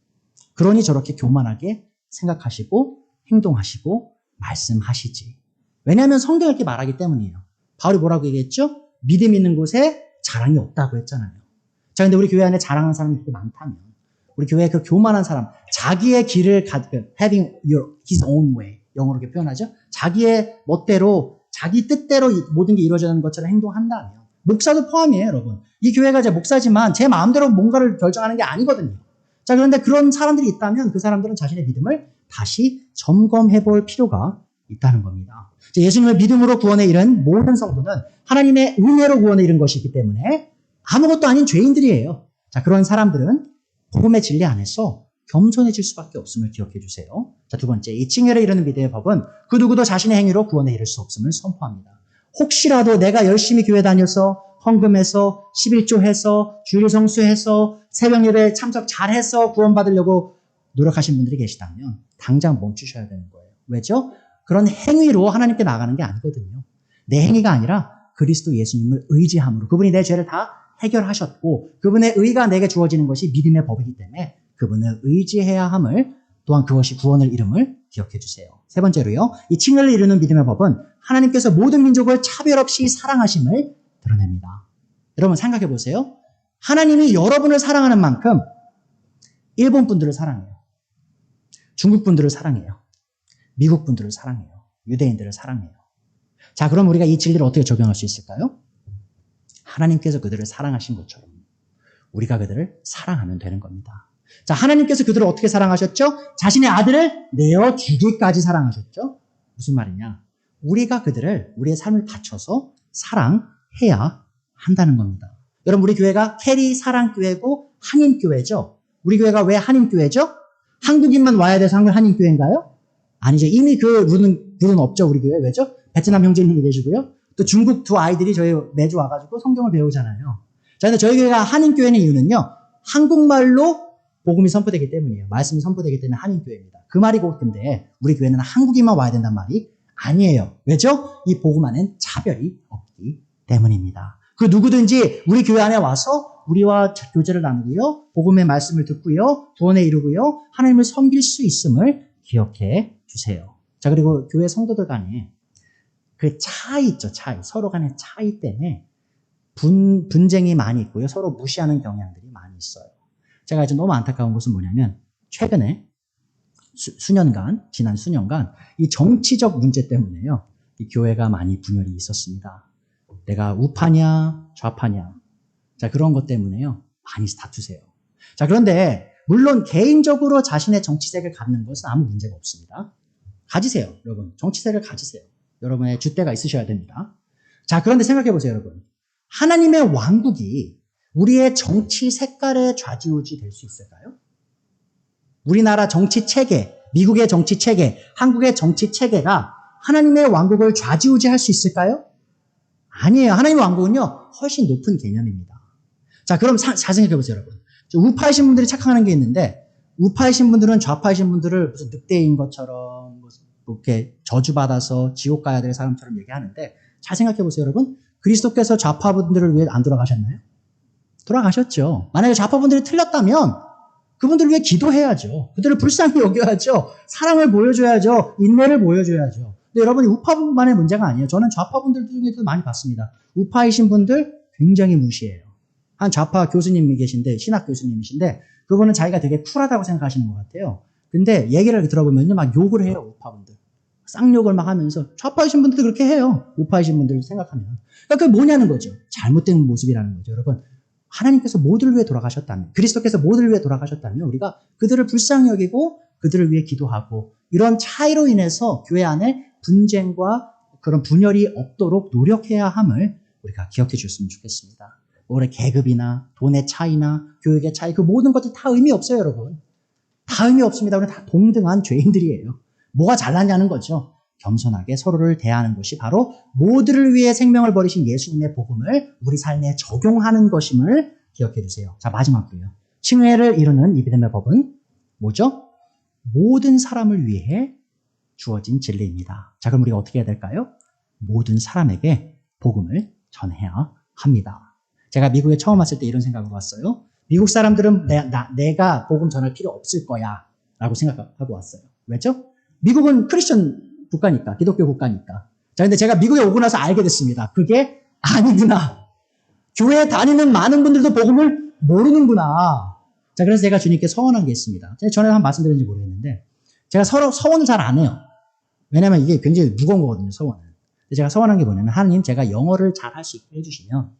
그러니 저렇게 교만하게 생각하시고 행동하시고 말씀하시지. 왜냐하면 성경이 이렇게 말하기 때문이에요. 바울이 뭐라고 얘기했죠? 믿음 있는 곳에 자랑이 없다고 했잖아요. 자, 근데 우리 교회 안에 자랑하는 사람이 그렇게 많다면 우리 교회에 그 교만한 사람, 자기의 길을 having his own way, 영어로 이렇게 표현하죠. 자기의 멋대로, 자기 뜻대로 모든 게 이루어지는 것처럼 행동한다면, 목사도 포함이에요, 여러분. 이 교회가 제 목사지만 제 마음대로 뭔가를 결정하는 게 아니거든요. 자, 그런데 그런 사람들이 있다면 그 사람들은 자신의 믿음을 다시 점검해 볼 필요가 있다는 겁니다. 예수님의 믿음으로 구원에 이른 모든 성도는 하나님의 은혜로 구원에 이른 것이기 때문에 아무것도 아닌 죄인들이에요. 자, 그런 사람들은 복음의 진리 안에서 겸손해질 수밖에 없음을 기억해 주세요. 자, 두 번째, 이 칭의를 이루는 믿음의 법은 그 누구도 자신의 행위로 구원에 이를 수 없음을 선포합니다. 혹시라도 내가 열심히 교회 다녀서 헌금해서 11조 해서 주일 성수해서 새벽 예배 참석 잘해서 구원받으려고 노력하신 분들이 계시다면 당장 멈추셔야 되는 거예요. 왜죠? 그런 행위로 하나님께 나가는 게 아니거든요. 내 행위가 아니라 그리스도 예수님을 의지함으로 그분이 내 죄를 다 해결하셨고 그분의 의가 내게 주어지는 것이 믿음의 법이기 때문에 그분을 의지해야 함을 또한 그것이 구원을 이름을 기억해 주세요. 세 번째로요. 이 칭의를 이루는 믿음의 법은 하나님께서 모든 민족을 차별 없이 사랑하심을 드러냅니다. 여러분 생각해 보세요. 하나님이 여러분을 사랑하는 만큼 일본 분들을 사랑해요. 중국 분들을 사랑해요. 미국 분들을 사랑해요. 유대인들을 사랑해요. 자, 그럼 우리가 이 진리를 어떻게 적용할 수 있을까요? 하나님께서 그들을 사랑하신 것처럼 우리가 그들을 사랑하면 되는 겁니다. 자, 하나님께서 그들을 어떻게 사랑하셨죠? 자신의 아들을 내어주기까지 사랑하셨죠? 무슨 말이냐? 우리가 그들을 우리의 삶을 바쳐서 사랑해야 한다는 겁니다. 여러분, 우리 교회가 캐리 사랑교회고 한인교회죠. 우리 교회가 왜 한인교회죠? 한국인만 와야 돼서 한인교회인가요? 아니죠. 이미 그 룰은 없죠. 우리 교회. 왜죠? 베트남 형제님이 계시고요. 또 중국 두 아이들이 저희 매주 와가지고 성경을 배우잖아요. 자, 근데 저희 교회가 한인교회는 이유는요. 한국말로 복음이 선포되기 때문이에요. 말씀이 선포되기 때문에 한인교회입니다. 그 말이 곧 근데 우리 교회는 한국인만 와야 된다는 말이 아니에요. 왜죠? 이 복음 안엔 차별이 없기 때문입니다. 그 누구든지 우리 교회 안에 와서 우리와 교제를 나누고요. 복음의 말씀을 듣고요. 구원에 이루고요. 하나님을 섬길 수 있음을 기억해 주세요. 자, 그리고 교회 성도들 간에 그 차이 있죠. 차이. 서로 간의 차이 때문에 분쟁이 많이 있고요. 서로 무시하는 경향들이 많이 있어요. 제가 이제 너무 안타까운 것은 뭐냐면 최근에 지난 수년간 이 정치적 문제 때문에요. 이 교회가 많이 분열이 있었습니다. 내가 우파냐 좌파냐. 자, 그런 것 때문에요. 많이 다투세요. 자, 그런데 물론 개인적으로 자신의 정치색을 갖는 것은 아무 문제가 없습니다. 가지세요. 여러분. 정치색을 가지세요. 여러분의 줏대가 있으셔야 됩니다. 자, 그런데 생각해 보세요, 여러분. 하나님의 왕국이 우리의 정치 색깔에 좌지우지 될 수 있을까요? 우리나라 정치 체계, 미국의 정치 체계, 한국의 정치 체계가 하나님의 왕국을 좌지우지 할 수 있을까요? 아니에요. 하나님의 왕국은요, 훨씬 높은 개념입니다. 자, 그럼 잘 생각해 보세요, 여러분. 우파이신 분들이 착각하는 게 있는데, 우파이신 분들은 좌파이신 분들을 무슨 늑대인 것처럼, 이렇게 저주받아서 지옥 가야 될 사람처럼 얘기하는데, 잘 생각해 보세요, 여러분. 그리스도께서 좌파분들을 위해 안 돌아가셨나요? 돌아가셨죠. 만약에 좌파분들이 틀렸다면, 그분들을 위해 기도해야죠. 그들을 불쌍히 여겨야죠. 사랑을 보여줘야죠. 인내를 보여줘야죠. 근데 여러분이 우파분만의 문제가 아니에요. 저는 좌파분들 중에도 많이 봤습니다. 우파이신 분들 굉장히 무시해요. 한 좌파 교수님이 계신데, 신학 교수님이신데, 그분은 자기가 되게 쿨하다고 생각하시는 것 같아요. 근데 얘기를 들어보면요, 막 욕을 해요, 우파분들. 쌍욕을 막 하면서, 좌파이신 분들도 그렇게 해요. 우파이신 분들 생각하면. 그러니까 그게 뭐냐는 거죠. 잘못된 모습이라는 거죠, 여러분. 하나님께서 모두를 위해 돌아가셨다면, 그리스도께서 모두를 위해 돌아가셨다면, 우리가 그들을 불쌍히 여기고, 그들을 위해 기도하고, 이런 차이로 인해서 교회 안에 분쟁과 그런 분열이 없도록 노력해야 함을 우리가 기억해 주셨으면 좋겠습니다. 올해 계급이나 돈의 차이나 교육의 차이, 그 모든 것들 다 의미 없어요, 여러분. 다 의미 없습니다. 우리는 다 동등한 죄인들이에요. 뭐가 잘났냐는 거죠. 겸손하게 서로를 대하는 것이 바로 모두를 위해 생명을 버리신 예수님의 복음을 우리 삶에 적용하는 것임을 기억해 주세요. 자, 마지막으로요. 칭의를 이루는 이 믿음의 법은 뭐죠? 모든 사람을 위해 주어진 진리입니다. 자, 그럼 우리가 어떻게 해야 될까요? 모든 사람에게 복음을 전해야 합니다. 제가 미국에 처음 왔을 때 이런 생각을 왔어요. 미국 사람들은 내가 복음 전할 필요 없을 거야 라고 생각하고 왔어요. 왜죠? 미국은 크리스천 국가니까, 기독교 국가니까. 자, 근데 제가 미국에 오고 나서 알게 됐습니다. 그게 아니구나. 교회에 다니는 많은 분들도 복음을 모르는구나. 자, 그래서 제가 주님께 서원한 게 있습니다. 제가 전에 한 말씀드렸는지 모르겠는데, 제가 서원을 잘 안 해요. 왜냐면 이게 굉장히 무거운 거거든요, 서원은. 제가 서원한 게 뭐냐면, 하나님, 제가 영어를 잘 할 수 있게 해주시면,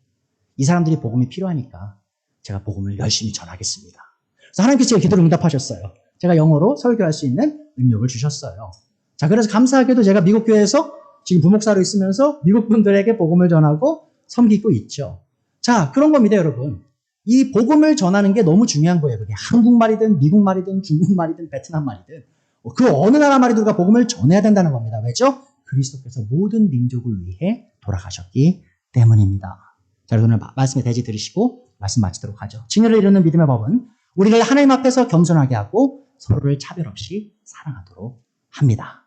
이 사람들이 복음이 필요하니까, 제가 복음을 열심히 전하겠습니다. 그래서 하나님께서 제 기도를 응답하셨어요. 제가 영어로 설교할 수 있는 능력을 주셨어요. 자, 그래서 감사하게도 제가 미국 교회에서 지금 부목사로 있으면서 미국 분들에게 복음을 전하고 섬기고 있죠. 자, 그런 겁니다, 여러분. 이 복음을 전하는 게 너무 중요한 거예요. 그게 한국말이든 미국말이든 중국말이든 베트남말이든 그 어느 나라 말이든 우리가 복음을 전해야 된다는 겁니다. 왜죠? 그리스도께서 모든 민족을 위해 돌아가셨기 때문입니다. 자, 오늘 말씀에 대지 들으시고 말씀 마치도록 하죠. 칭의를 이루는 믿음의 법은 우리를 하나님 앞에서 겸손하게 하고 서로를 차별 없이 사랑하도록 합니다.